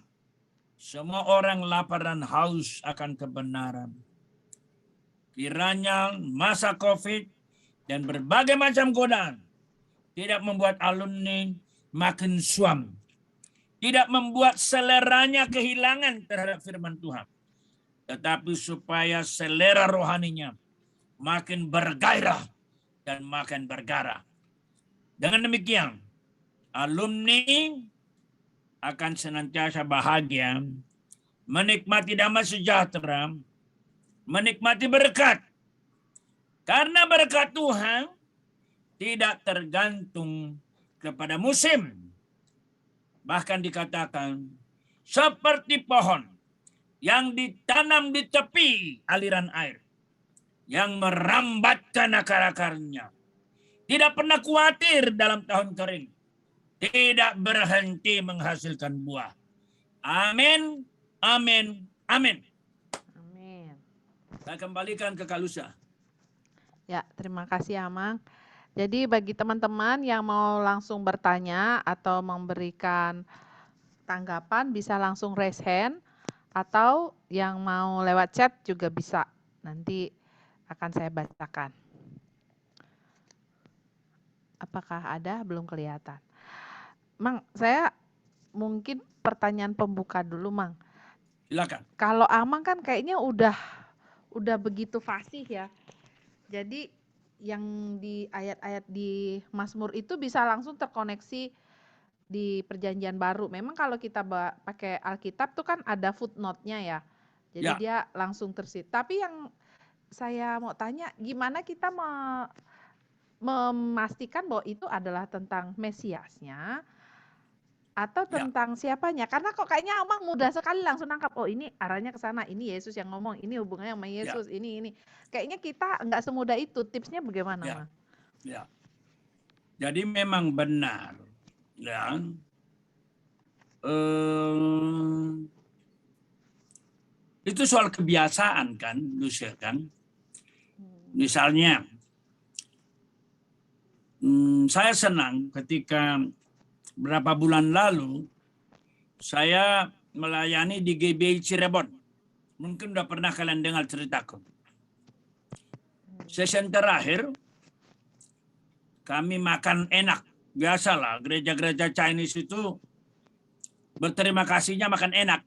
semua orang lapar dan haus akan kebenaran. Kiranya masa COVID dan berbagai macam godaan tidak membuat alumni makin suam. Tidak membuat seleranya kehilangan terhadap firman Tuhan. Tetapi supaya selera rohaninya makin bergairah dan makin bergarah. Dengan demikian, alumni akan senantiasa bahagia, menikmati damai sejahtera, menikmati berkat. Karena berkat Tuhan tidak tergantung kepada musim. Bahkan dikatakan seperti pohon yang ditanam di tepi aliran air, yang merambatkan akar-akarnya. Tidak pernah khawatir dalam tahun kering. Tidak berhenti menghasilkan buah. Amin, amin, amin. Amin. Saya kembalikan ke Kak Lucia. Ya, terima kasih Amang. Jadi bagi teman-teman yang mau langsung bertanya atau memberikan tanggapan bisa langsung raise hand, atau yang mau lewat chat juga bisa. Nanti akan saya bacakan. Apakah ada? Belum kelihatan. Mang, saya mungkin pertanyaan pembuka dulu, Mang. Silakan. Kalau Amang kan kayaknya udah begitu fasih ya. Jadi yang di ayat-ayat di Mazmur itu bisa langsung terkoneksi di Perjanjian Baru. Memang kalau kita pakai Alkitab tuh kan ada footnote-nya ya. Jadi Ya. dia langsung tersit. Tapi yang saya mau tanya, gimana kita memastikan bahwa itu adalah tentang Mesiasnya atau Ya. tentang siapanya? Karena kok kayaknya Amang mudah sekali langsung nangkap, oh ini arahnya ke sana, ini Yesus yang ngomong, ini hubungannya sama Yesus, ini. Kayaknya kita nggak semudah itu. Tipsnya bagaimana, Ya. Mang? Ya. Jadi memang benar, ya. Itu soal kebiasaan kan, Lucia kan. Misalnya, saya senang ketika berapa bulan lalu saya melayani di GBI Cirebon. Mungkin udah pernah kalian dengar ceritaku. Session terakhir, kami makan enak. Biasalah, gereja-gereja Chinese itu berterima kasihnya makan enak.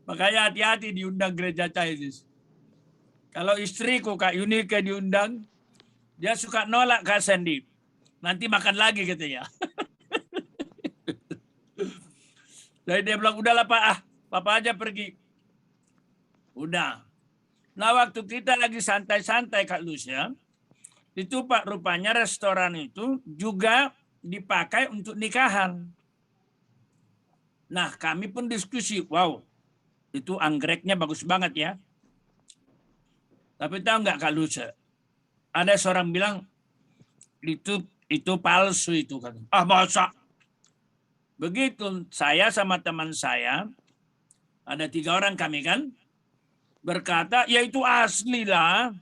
Makanya hati-hati diundang gereja Chinese. Kalau istriku Kak Yunike diundang, dia suka nolak Kak Sandy. Nanti makan lagi katanya. Jadi dia bilang, udahlah Pak, Papa aja pergi. Udah. Nah waktu kita lagi santai-santai Kak Lucia, itu Pak rupanya restoran itu juga dipakai untuk nikahan. Nah kami pun diskusi, wow itu anggreknya bagus banget ya. Tapi tahu nggak Kak Lucia, ada seorang bilang, itu palsu itu kan. Masa? Begitu saya sama teman saya, ada 3 orang kami kan, berkata, ya itu asli lah.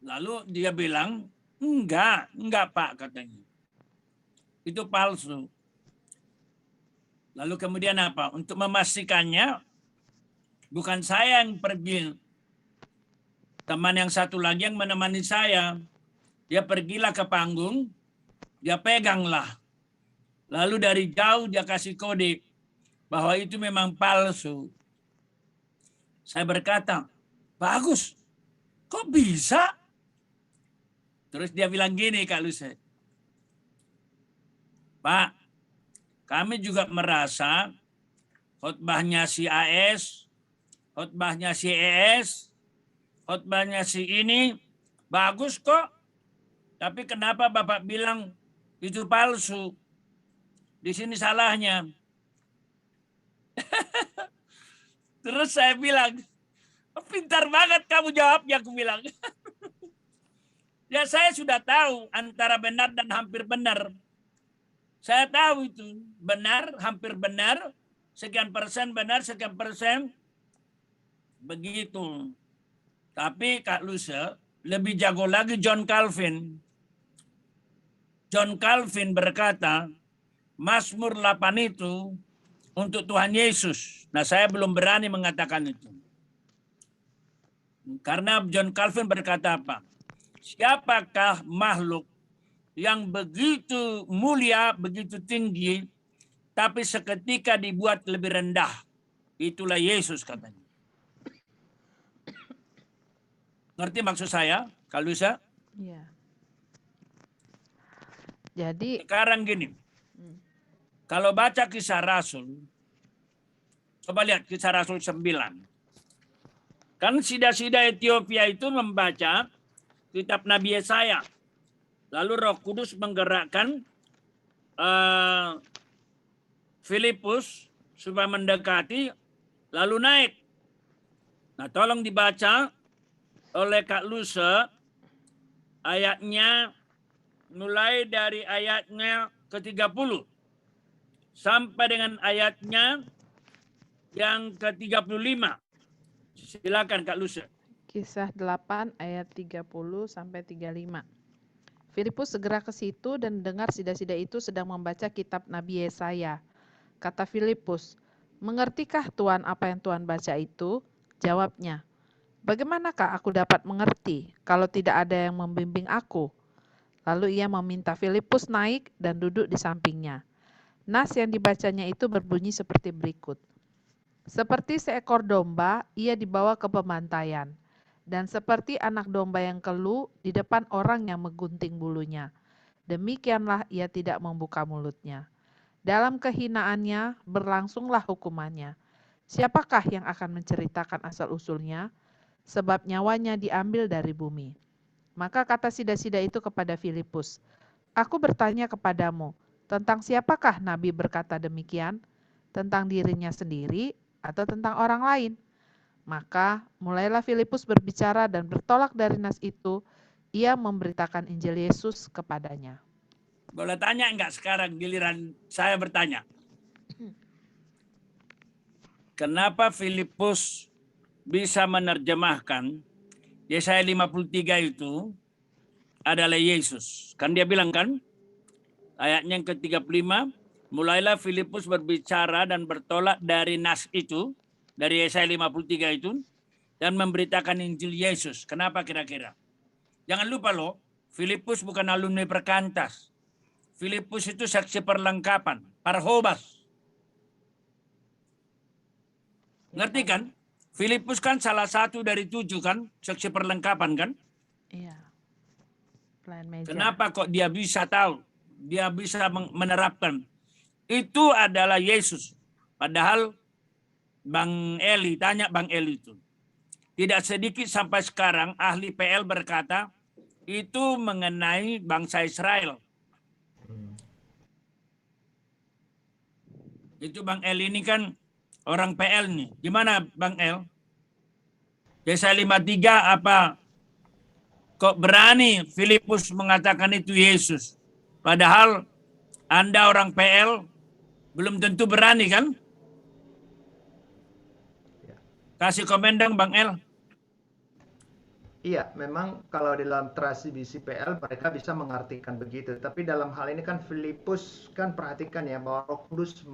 Lalu dia bilang, enggak Pak katanya. Itu palsu. Lalu kemudian apa? Untuk memastikannya, bukan saya yang pergi. Teman yang satu lagi yang menemani saya. Dia pergilah ke panggung, dia peganglah. Lalu dari jauh dia kasih kode bahwa itu memang palsu. Saya berkata, bagus, kok bisa? Terus dia bilang gini Kak Lucia, Pak, kami juga merasa khotbahnya si AS, khotbahnya si ES, khotbahnya si ini bagus kok. Tapi kenapa Bapak bilang itu palsu? Di sini salahnya. Terus saya bilang, pintar banget kamu jawabnya, aku bilang. Ya saya sudah tahu antara benar dan hampir benar. Saya tahu itu benar, hampir benar, sekian persen benar, sekian persen begitu. Tapi Kak Luce lebih jago lagi John Calvin. John Calvin berkata, Mazmur 8 itu untuk Tuhan Yesus. Nah, saya belum berani mengatakan itu. Karena John Calvin berkata apa? Siapakah makhluk yang begitu mulia, begitu tinggi, tapi seketika dibuat lebih rendah? Itulah Yesus katanya. Ngerti maksud saya, Kak Lusa? Iya. Jadi Sekarang gini, kalau baca Kisah Rasul, coba lihat Kisah Rasul 9. Kan sida-sida Ethiopia itu membaca kitab Nabi Yesaya. Lalu Roh Kudus menggerakkan Filipus supaya mendekati, lalu naik. Nah, tolong dibaca oleh Kak Luce ayatnya, mulai dari ayatnya ke-30 sampai dengan ayatnya yang ke-35. Silakan Kak Luce. Kisah 8 ayat 30 sampai 35. Filipus segera ke situ dan dengar sida-sida itu sedang membaca kitab Nabi Yesaya. Kata Filipus, "Mengertikah Tuan apa yang Tuan baca itu?" Jawabnya, "Bagaimanakah aku dapat mengerti kalau tidak ada yang membimbing aku?" Lalu ia meminta Filipus naik dan duduk di sampingnya. Nas yang dibacanya itu berbunyi seperti berikut. Seperti seekor domba, ia dibawa ke pembantaian. Dan seperti anak domba yang kelu di depan orang yang menggunting bulunya. Demikianlah ia tidak membuka mulutnya. Dalam kehinaannya berlangsunglah hukumannya. Siapakah yang akan menceritakan asal-usulnya? Sebab nyawanya diambil dari bumi. Maka kata sida-sida itu kepada Filipus, "Aku bertanya kepadamu, tentang siapakah Nabi berkata demikian? Tentang dirinya sendiri atau tentang orang lain?" Maka mulailah Filipus berbicara dan bertolak dari nas itu, ia memberitakan Injil Yesus kepadanya. Boleh tanya enggak sekarang giliran saya bertanya? Kenapa Filipus bisa menerjemahkan Yesaya 53 itu adalah Yesus? Kan dia bilang kan, ayatnya yang ke-35, mulailah Filipus berbicara dan bertolak dari nas itu, dari Yesaya 53 itu, dan memberitakan Injil Yesus. Kenapa kira-kira? Jangan lupa loh, Filipus bukan alumni Perkantas. Filipus itu saksi perlengkapan, Parhobas. Ngerti kan? Filipus kan salah satu dari 7 kan, saksi perlengkapan kan? Iya. Pelayan meja. Kenapa kok dia bisa tahu? Dia bisa menerapkan. Itu adalah Yesus. Padahal Bang Eli, tanya Bang Eli itu. Tidak sedikit sampai sekarang ahli PL berkata itu mengenai bangsa Israel. Itu Bang Eli ini kan orang PL nih. Gimana Bang El? Yesaya 53 apa? Kok berani Filipus mengatakan itu Yesus? Padahal Anda orang PL belum tentu berani kan? Kasih komen dong Bang El. Iya, memang kalau dalam tradisi PL mereka bisa mengartikan begitu. Tapi dalam hal ini kan Filipus kan perhatikan ya bahwa Roh Kudus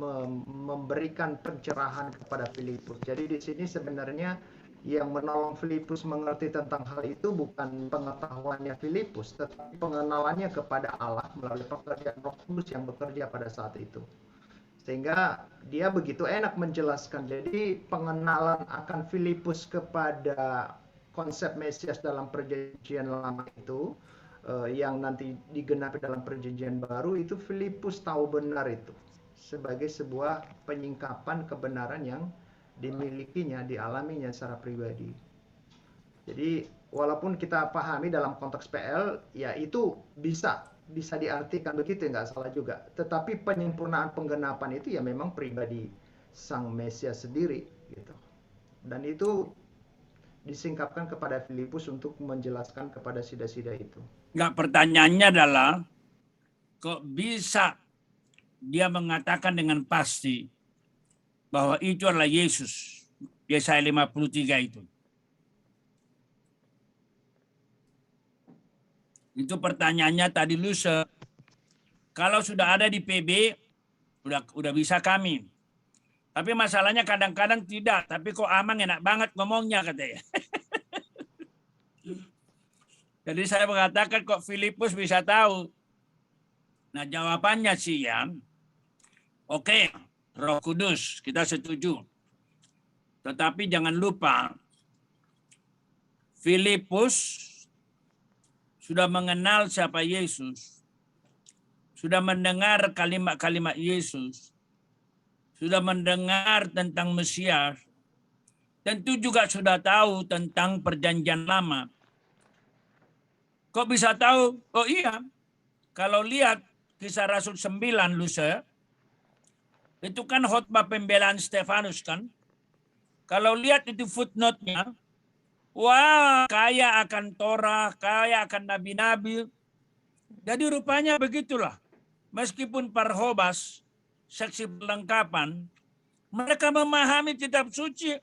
memberikan pencerahan kepada Filipus. Jadi di sini sebenarnya yang menolong Filipus mengerti tentang hal itu bukan pengetahuannya Filipus, tetapi pengenalannya kepada Allah melalui pekerjaan Roh Kudus yang bekerja pada saat itu. Sehingga dia begitu enak menjelaskan. Jadi pengenalan akan Filipus kepada konsep Mesias dalam perjanjian lama itu yang nanti digenapi dalam perjanjian baru, itu Filipus tahu benar itu sebagai sebuah penyingkapan kebenaran yang dimilikinya, dialaminya secara pribadi. Jadi walaupun kita pahami dalam konteks PL, ya itu bisa diartikan begitu, nggak salah juga. Tetapi penyempurnaan penggenapan itu ya memang pribadi Sang Mesias sendiri gitu. Dan itu disingkapkan kepada Filipus untuk menjelaskan kepada sida-sida itu. Nggak, pertanyaannya adalah, kok bisa dia mengatakan dengan pasti bahwa itu adalah Yesus? Yesaya 53 itu. Itu pertanyaannya tadi Luce. Kalau sudah ada di PB, udah bisa kami. Tapi masalahnya kadang-kadang tidak. Tapi kok Amang enak banget ngomongnya katanya. Jadi saya mengatakan kok Filipus bisa tahu. Nah jawabannya sih ya, oke, Roh Kudus, kita setuju. Tetapi jangan lupa, Filipus sudah mengenal siapa Yesus, sudah mendengar kalimat-kalimat Yesus, sudah mendengar tentang Mesias, tentu juga sudah tahu tentang perjanjian lama. Kok bisa tahu? Oh iya, kalau lihat Kisah Rasul 9, Luce, itu kan khotbah pembelaan Stefanus kan. Kalau lihat itu footnote-nya, wah kaya akan Torah, kaya akan nabi-nabi. Jadi rupanya begitulah. Meskipun Parhobas, seksi perlengkapan, mereka memahami kitab suci.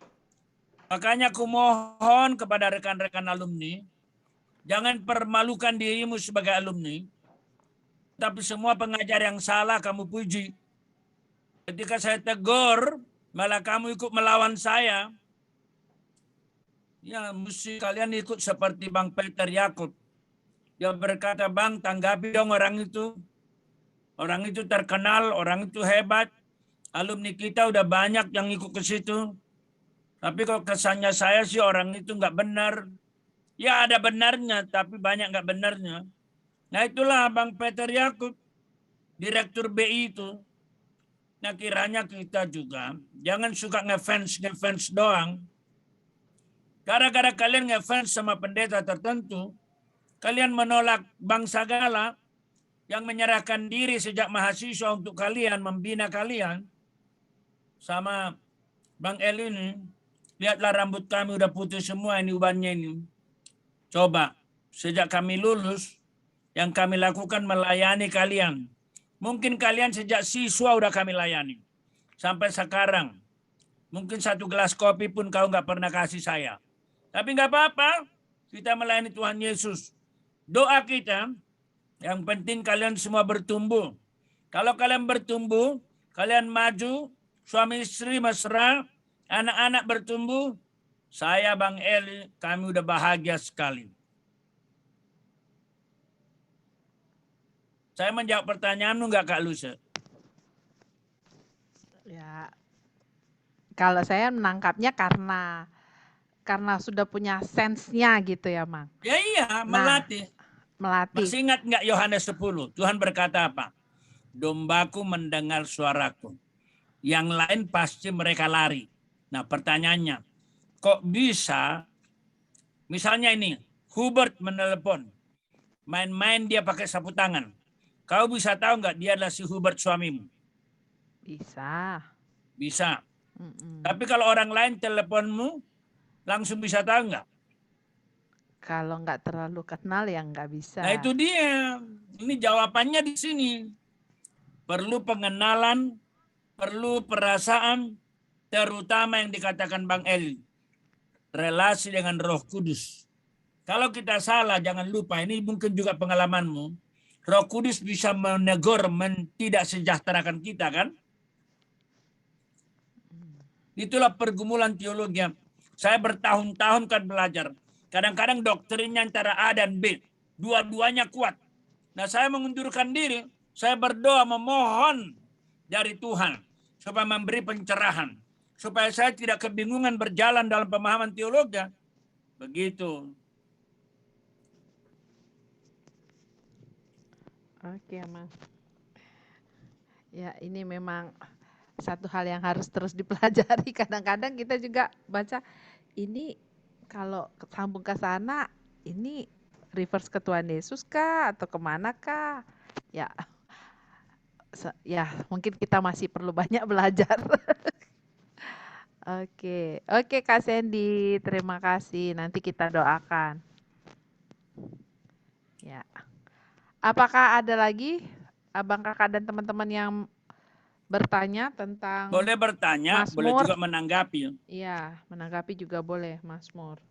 Makanya aku mohon kepada rekan-rekan alumni, jangan permalukan dirimu sebagai alumni, tapi semua pengajar yang salah kamu puji. Ketika saya tegur, malah kamu ikut melawan saya. Ya, mesti kalian ikut seperti Bang Peter Yakub. Dia berkata, Bang, tanggapi dong orang itu. Orang itu terkenal, orang itu hebat. Alumni kita udah banyak yang ikut ke situ. Tapi kok kesannya saya sih orang itu nggak benar. Ya ada benarnya, tapi banyak nggak benarnya. Nah itulah Bang Peter Yakub, Direktur BI itu. Nah kiranya kita juga jangan suka ngefans doang. Gara-gara kalian ngefans sama pendeta tertentu, kalian menolak bangsa Gala yang menyerahkan diri sejak mahasiswa untuk kalian, membina kalian. Sama Bang El ini, lihatlah rambut kami udah putih semua ini ubannya ini. Coba, sejak kami lulus, yang kami lakukan melayani kalian. Mungkin kalian sejak siswa udah kami layani. Sampai sekarang. Mungkin satu gelas kopi pun kau nggak pernah kasih saya. Tapi nggak apa-apa. Kita melayani Tuhan Yesus. Doa kita, yang penting kalian semua bertumbuh. Kalau kalian bertumbuh, kalian maju, suami istri mesra, anak-anak bertumbuh, saya Bang Eli, kami udah bahagia sekali. Saya menjawab pertanyaanmu nggak Kak Luce? Ya, kalau saya menangkapnya karena sudah punya sense-nya gitu ya, Mang. Ya iya, melatih. Masih ingat nggak Yohanes 10? Tuhan berkata apa? Dombaku mendengar suaraku. Yang lain pasti mereka lari. Nah pertanyaannya, kok bisa, misalnya ini, Hubert menelepon, main-main dia pakai sapu tangan. Kau bisa tahu nggak dia adalah si Hubert suamimu? Bisa. Bisa. Tapi kalau orang lain teleponmu, langsung bisa tahu nggak? Kalau nggak terlalu kenal ya nggak bisa. Nah itu dia. Ini jawabannya di sini. Perlu pengenalan, perlu perasaan, terutama yang dikatakan Bang Eli. Relasi dengan Roh Kudus. Kalau kita salah, jangan lupa, ini mungkin juga pengalamanmu. Roh Kudus bisa menegur, tidak sejahterakan kita kan? Itulah pergumulan teologi. Saya bertahun-tahun kan belajar. Kadang-kadang doktrinnya antara A dan B. Dua-duanya kuat. Nah saya mengundurkan diri. Saya berdoa memohon dari Tuhan. Supaya memberi pencerahan. Supaya saya tidak kebingungan berjalan dalam pemahaman teologi. Begitu. Oke, Mas. Ya, ini memang satu hal yang harus terus dipelajari. Kadang-kadang kita juga baca ini kalau sambung ke sana, ini reverse ke Tuhan Yesus kah atau kemana kah? Ya, ya mungkin kita masih perlu banyak belajar. Oke, oke Kak Sandy, terima kasih. Nanti kita doakan. Ya, apakah ada lagi Abang Kakak dan teman-teman yang bertanya tentang Boleh bertanya, boleh Mazmur? juga menanggapi. Iya, menanggapi juga boleh, Mazmur.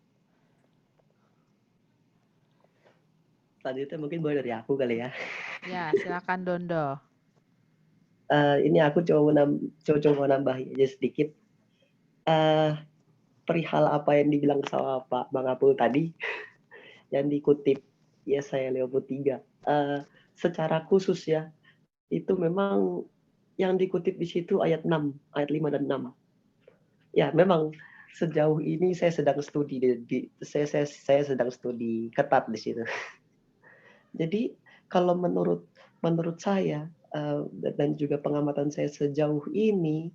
Selanjutnya mungkin boleh dari aku kali ya. Ya, silakan Dondo. Ini aku coba mau nambahin aja sedikit. Perihal apa yang dibilang sama Pak Bang Apul tadi, yang dikutip Yesaya 53. Secara khusus ya, itu memang yang dikutip di situ ayat 6, ayat 5 dan 6. Ya, memang sejauh ini saya sedang studi saya sedang studi ketat di situ. Jadi kalau menurut saya dan juga pengamatan saya sejauh ini,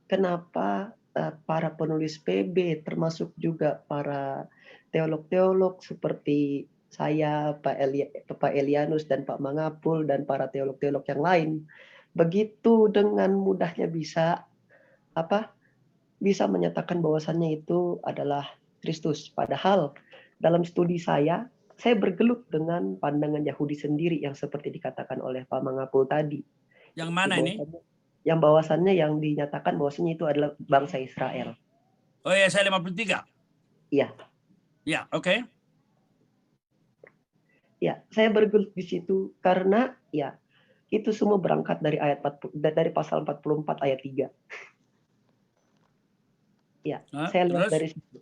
kenapa para penulis PB termasuk juga para teolog-teolog seperti saya, Pak Elianus dan Pak Mangapul dan para teolog-teolog yang lain begitu dengan mudahnya bisa menyatakan bahwasannya itu adalah Kristus. Padahal dalam studi saya bergelut dengan pandangan Yahudi sendiri yang seperti dikatakan oleh Pak Mangapul tadi. Yang mana ini? Yang bahwasannya yang dinyatakan bahwasannya itu adalah bangsa Israel. Oh ya, saya 53. Iya. Ya, oke. Ya, saya bergelut di situ karena ya itu semua berangkat dari dari pasal 44 ayat 3. Ya, saya lihat dari situ.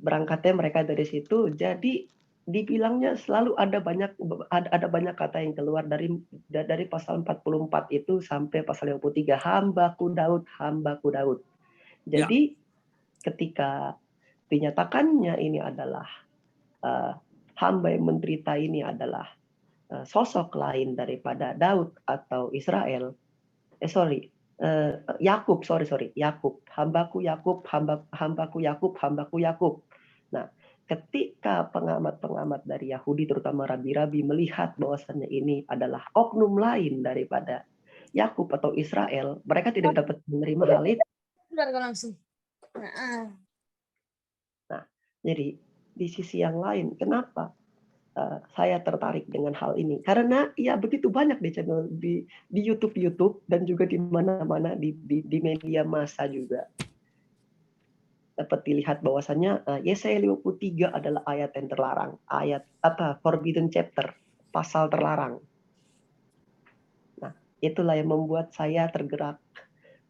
Berangkatnya mereka dari situ, jadi dibilangnya selalu ada banyak kata yang keluar dari pasal 44 itu sampai pasal 53, hambaku Daud. Jadi ketika dinyatakannya ini adalah hamba yang menderita ini adalah sosok lain daripada Daud atau Israel. Yakub, hambaku Yakub. Nah, ketika pengamat-pengamat dari Yahudi terutama rabi-rabi melihat bahwasannya ini adalah oknum lain daripada Yakub atau Israel, mereka tidak dapat menerima hal itu. Langsung. Nah, jadi di sisi yang lain, kenapa saya tertarik dengan hal ini? Karena ya begitu banyak di channel di YouTube dan juga di mana-mana di media massa juga dapat dilihat bahwasannya Yesaya 53 adalah ayat yang terlarang, forbidden chapter, pasal terlarang. Nah, itulah yang membuat saya tergerak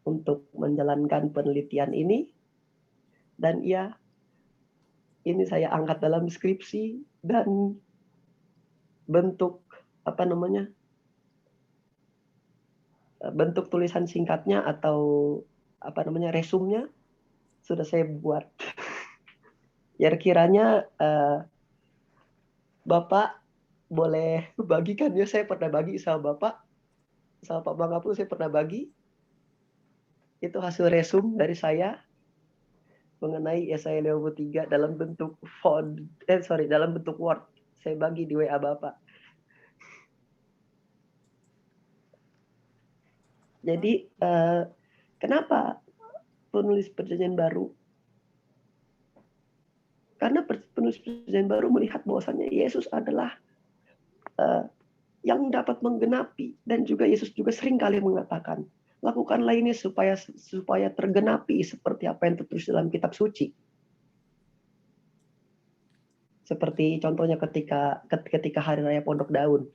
untuk menjalankan penelitian ini, dan ya ini saya angkat dalam skripsi dan bentuk bentuk tulisan singkatnya atau resumnya sudah saya buat. Ya kiranya Bapak boleh bagikan ya, saya pernah bagi sama Bapak, sama Pak Bang Apul, saya pernah bagi itu hasil resum dari saya mengenai Yesaya 53 dalam bentuk dalam bentuk Word. Saya bagi di WA Bapak. Jadi kenapa penulis Perjanjian Baru? Karena penulis Perjanjian Baru melihat bahwasannya Yesus adalah yang dapat menggenapi, dan juga Yesus juga sering kali mengatakan, lakukanlah ini supaya tergenapi seperti apa yang tertulis dalam kitab suci. Seperti contohnya ketika hari raya Pondok Daun,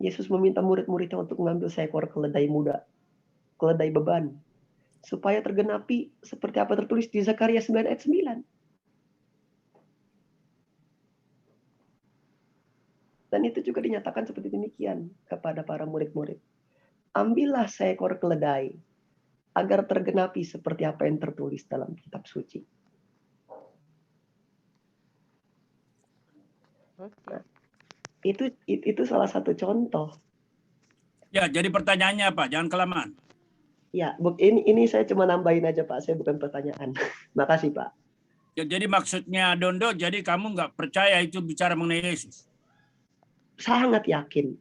Yesus meminta murid-muridnya untuk mengambil seekor keledai muda, keledai beban, supaya tergenapi seperti apa tertulis di Zakaria 9 ayat 9. Dan itu juga dinyatakan seperti demikian kepada para murid-murid. Ambillah seekor keledai agar tergenapi seperti apa yang tertulis dalam kitab suci. Nah, itu salah satu contoh. Ya, jadi pertanyaannya apa? Jangan kelamaan. Ya, ini saya cuma nambahin aja Pak, saya bukan pertanyaan. Makasih Pak. Ya, jadi maksudnya Dondo, jadi kamu nggak percaya itu bicara mengenai Yesus? Sangat yakin.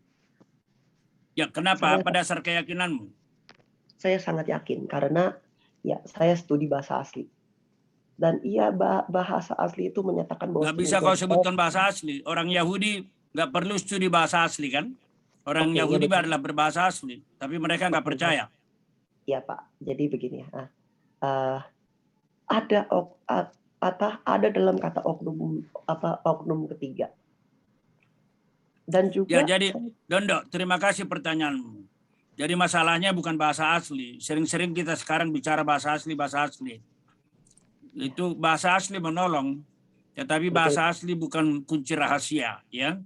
Ya, kenapa? Apa dasar keyakinanmu? Saya sangat yakin karena ya saya studi bahasa asli. Dan iya bahasa asli itu menyatakan bahwa nggak bisa kau sebutkan bahasa asli. Orang Yahudi nggak perlu studi bahasa asli kan? Orang Yahudi ya adalah berbahasa asli, tapi mereka nggak percaya. Iya Pak. Jadi begini ya. Ada dalam kata oknum ketiga. Dan juga. Ya, jadi Dondo, terima kasih pertanyaanmu. Jadi masalahnya bukan bahasa asli. Sering-sering kita sekarang bicara bahasa asli. Itu bahasa asli menolong, tetapi bahasa asli bukan kunci rahasia, ya.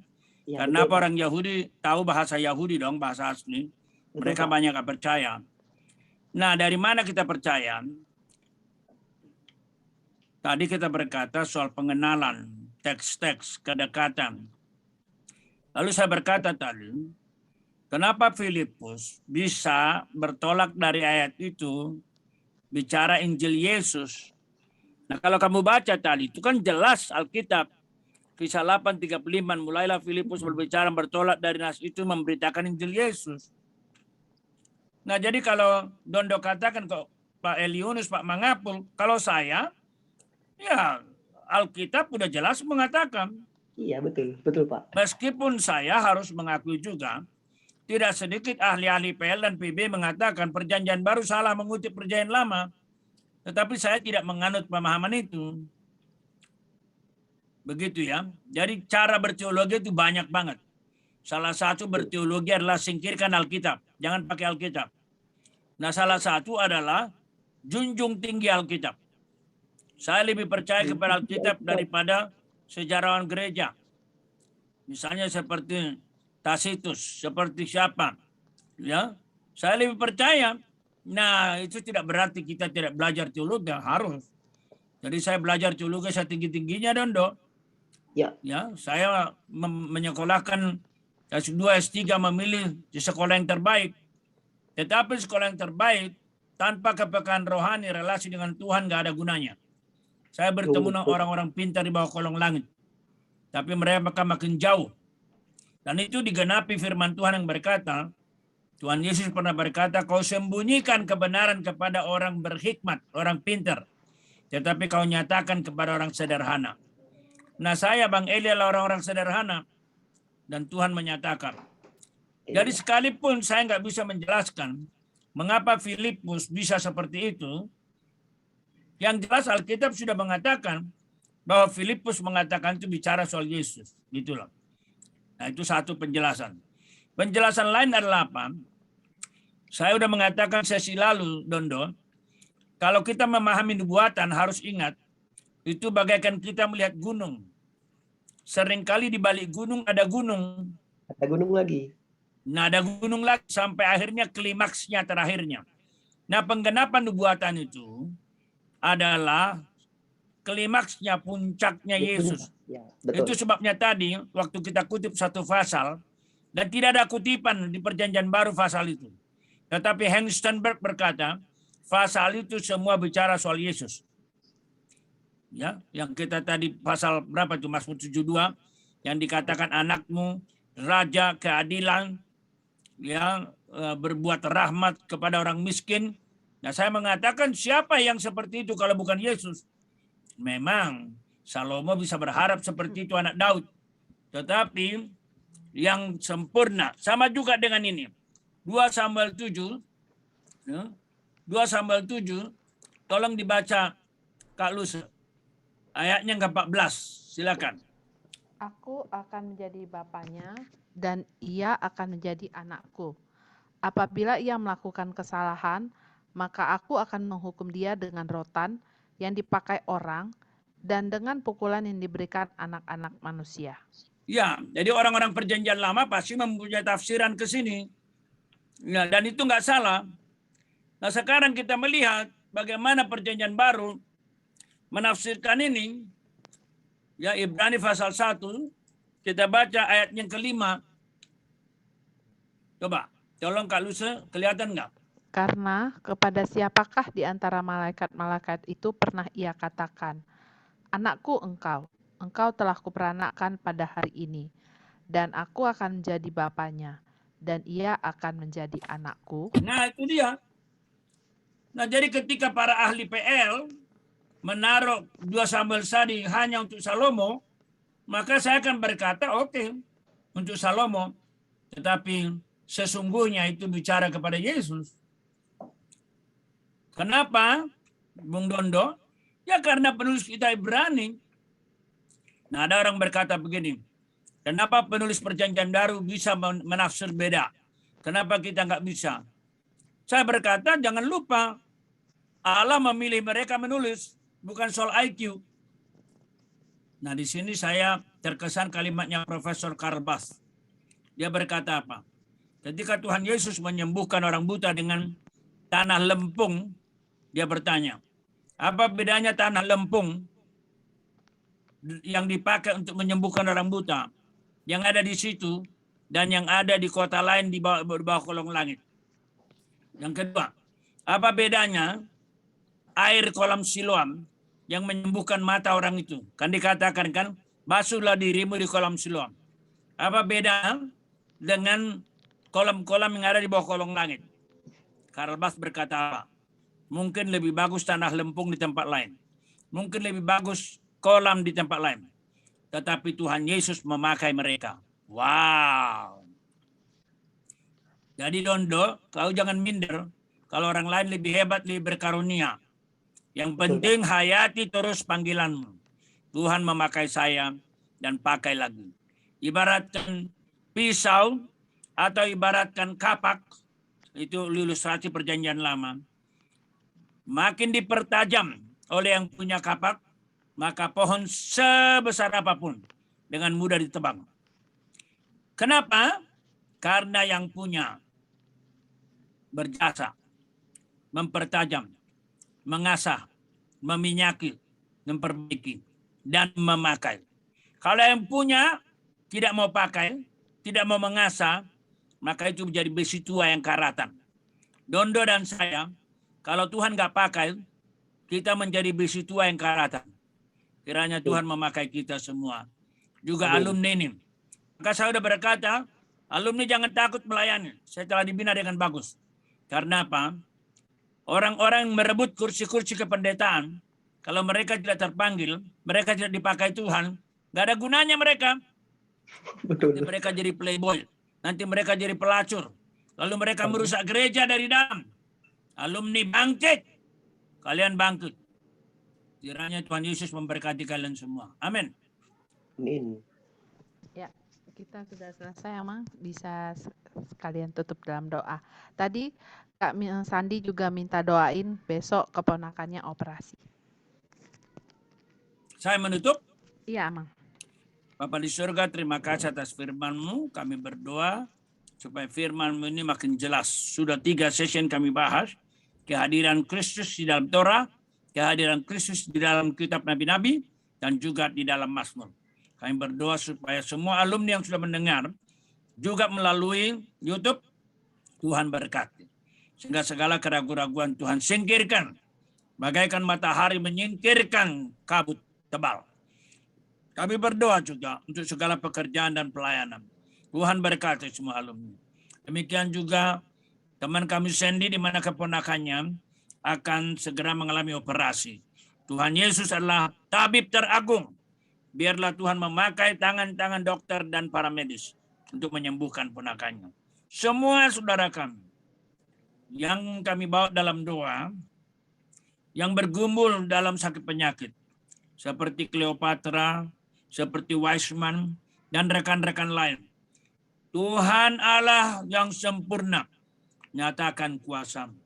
Karena orang Yahudi tahu bahasa Yahudi dong, bahasa asli. Mereka banyak nggak percaya. Nah, dari mana kita percaya? Tadi kita berkata soal pengenalan, teks-teks, kedekatan. Lalu saya berkata tadi, kenapa Filipus bisa bertolak dari ayat itu, bicara Injil Yesus. Nah, kalau kamu baca tadi, itu kan jelas Alkitab. Kisah 8:35, mulailah Filipus berbicara bertolak dari nas itu memberitakan Injil Yesus. Nah, jadi kalau Dondo katakan kok Pak Eliunus, Pak Mangapul, kalau saya, ya Alkitab udah jelas mengatakan. Iya, betul Pak. Meskipun saya harus mengakui juga, tidak sedikit ahli-ahli PL dan PB mengatakan perjanjian baru salah mengutip perjanjian lama. Tetapi saya tidak menganut pemahaman itu. Begitu ya. Jadi cara berteologi itu banyak banget. Salah satu berteologi adalah singkirkan Alkitab. Jangan pakai Alkitab. Nah, salah satu adalah junjung tinggi Alkitab. Saya lebih percaya kepada Alkitab daripada sejarawan gereja. Misalnya seperti Tacitus, seperti siapa. Ya, saya lebih percaya. Nah, itu tidak berarti kita tidak belajar teologi, harus. Jadi saya belajar teologi setinggi-tingginya, Dondo. Ya, saya menyekolahkan S2, S3 memilih di sekolah yang terbaik. Tetapi sekolah yang terbaik tanpa kepekaan rohani, relasi dengan Tuhan nggak ada gunanya. Saya bertemu dengan orang-orang pintar di bawah kolong langit. Tapi mereka makin jauh. Dan itu digenapi firman Tuhan yang berkata, Tuhan Yesus pernah berkata, kau sembunyikan kebenaran kepada orang berhikmat, orang pintar. Tetapi kau nyatakan kepada orang sederhana. Nah, saya Bang Eli adalah orang-orang sederhana. Dan Tuhan menyatakan. Jadi sekalipun saya nggak bisa menjelaskan mengapa Filipus bisa seperti itu, yang jelas Alkitab sudah mengatakan bahwa Filipus mengatakan itu bicara soal Yesus. Gitu loh. Nah, itu satu penjelasan. Penjelasan lain adalah apa? Saya sudah mengatakan sesi lalu, Dondo, kalau kita memahami nubuatan harus ingat, itu bagaikan kita melihat gunung. Seringkali di balik gunung ada gunung. Ada gunung lagi. Nah, ada gunung lagi sampai akhirnya klimaksnya terakhirnya. Nah, penggenapan nubuatan itu adalah klimaksnya, puncaknya Yesus. Ya, itu sebabnya tadi waktu kita kutip satu pasal dan tidak ada kutipan di perjanjian baru pasal itu. Tetapi Henry Steinberg berkata, pasal itu semua bicara soal Yesus. Ya, yang kita tadi pasal berapa itu Mazmur 72 yang dikatakan anakmu raja keadilan, ya, berbuat rahmat kepada orang miskin. Nah, saya mengatakan siapa yang seperti itu kalau bukan Yesus? Memang Salomo bisa berharap seperti itu anak Daud. Tetapi yang sempurna sama juga dengan ini. 2 Samuel 7. 2 Samuel 7. Tolong dibaca Kak Lus. Ayatnya ke-14. Silakan. Aku akan menjadi bapaknya dan ia akan menjadi anakku. Apabila ia melakukan kesalahan, maka aku akan menghukum dia dengan rotan yang dipakai orang dan dengan pukulan yang diberikan anak-anak manusia. Ya, jadi orang-orang perjanjian lama pasti mempunyai tafsiran ke sini. Ya, dan itu nggak salah. Nah, sekarang kita melihat bagaimana perjanjian baru menafsirkan ini. Ya, Ibrani pasal 1 Kita baca ayat yang kelima. Coba, tolong Kak Luse, kelihatan nggak? Karena kepada siapakah di antara malaikat-malaikat itu pernah ia katakan, "Anakku engkau telah kuperanakkan pada hari ini, dan aku akan menjadi bapanya, dan ia akan menjadi anakku." Nah, itu dia. Nah, jadi ketika para ahli PL menaruh 2 Samuel tadi hanya untuk Salomo, maka saya akan berkata, oke, untuk Salomo. Tetapi sesungguhnya itu bicara kepada Yesus. Kenapa, Bung Dondo? Ya karena penulis kita Ibrani. Nah, ada orang berkata begini, kenapa penulis perjanjian baru bisa menafsir beda? Kenapa kita nggak bisa? Saya berkata, jangan lupa, Allah memilih mereka menulis, bukan soal IQ. Nah, di sini saya terkesan kalimatnya Profesor Karl Barth. Dia berkata apa? Ketika Tuhan Yesus menyembuhkan orang buta dengan tanah lempung, dia bertanya, apa bedanya tanah lempung yang dipakai untuk menyembuhkan orang buta, yang ada di situ, dan yang ada di kota lain di bawah kolong langit? Yang kedua, apa bedanya air kolam Siloam yang menyembuhkan mata orang itu? Kan dikatakan kan, basuhlah dirimu di kolam Siloam. Apa beda dengan kolam-kolam yang ada di bawah kolong langit? Karl Barth berkata apa? Mungkin lebih bagus tanah lempung di tempat lain. Mungkin lebih bagus kolam di tempat lain. Tetapi Tuhan Yesus memakai mereka. Wow. Jadi Dondo, kau jangan minder. Kalau orang lain lebih hebat, lebih berkarunia. Yang penting hayati terus panggilanmu. Tuhan memakai saya dan pakai lagi. Ibaratkan pisau atau ibaratkan kapak, itu ilustrasi perjanjian lama. Makin dipertajam oleh yang punya kapak, maka pohon sebesar apapun dengan mudah ditebang. Kenapa? Karena yang punya berjasa, mempertajam, mengasah, meminyaki, memperbaiki, dan memakai. Kalau yang punya tidak mau pakai, tidak mau mengasah, maka itu menjadi besi tua yang karatan. Dondo dan saya, kalau Tuhan nggak pakai, kita menjadi besi tua yang karatan. Kiranya Tuhan memakai kita semua. Juga alumni ini. Maka saya sudah berkata, alumni jangan takut melayani. Saya telah dibina dengan bagus. Karena apa? Orang-orang yang merebut kursi-kursi kependetaan, kalau mereka tidak terpanggil, mereka tidak dipakai Tuhan, nggak ada gunanya mereka. Betul. Nanti mereka jadi playboy. Nanti mereka jadi pelacur. Lalu mereka merusak gereja dari dalam. Alumni bangkit. Kalian bangkit. Kiranya Tuhan Yesus memberkati kalian semua. Amin. Amin. Ya, kita sudah selesai, Amang. Bisa sekalian tutup dalam doa. Tadi Kak Sandi juga minta doain besok keponakannya operasi. Saya menutup. Iya, Amang. Bapa di surga, terima kasih atas firman-Mu. Kami berdoa supaya firman-Mu ini makin jelas. Sudah 3 session kami bahas. Kehadiran Kristus di dalam Torah, kehadiran Kristus di dalam kitab Nabi-Nabi, dan juga di dalam Mazmur. Kami berdoa supaya semua alumni yang sudah mendengar, juga melalui YouTube, Tuhan berkati. Sehingga segala keraguan-raguan Tuhan singkirkan. Bagaikan matahari menyingkirkan kabut tebal. Kami berdoa juga untuk segala pekerjaan dan pelayanan. Tuhan berkati semua alumni. Demikian juga teman kami Sandy, di mana keponakannya akan segera mengalami operasi. Tuhan Yesus adalah tabib teragung. Biarlah Tuhan memakai tangan-tangan dokter dan para medis untuk menyembuhkan ponakannya. Semua saudara kami yang kami bawa dalam doa, yang bergumul dalam sakit penyakit, seperti Cleopatra, seperti Wiseman, dan rekan-rekan lain. Tuhan Allah yang sempurna, nyatakan kuasa-Mu.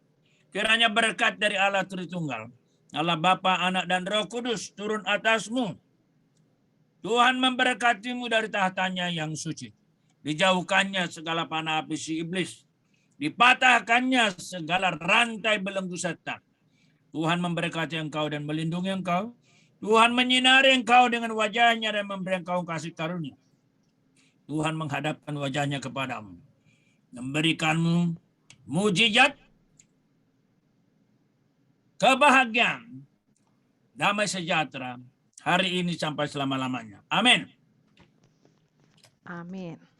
Kiranya berkat dari Allah Tritunggal, Allah Bapa, Anak, dan Roh Kudus turun atasmu. Tuhan memberkatimu dari tahtanya yang suci. Dijauhkannya segala panah api si iblis. Dipatahkannya segala rantai belenggu setan. Tuhan memberkati engkau dan melindungi engkau. Tuhan menyinari engkau dengan wajahnya dan memberi engkau kasih karunia. Tuhan menghadapkan wajahnya kepadamu, memberikanmu mujizat, kebahagiaan, damai sejahtera hari ini sampai selama-lamanya. Amin. Amin.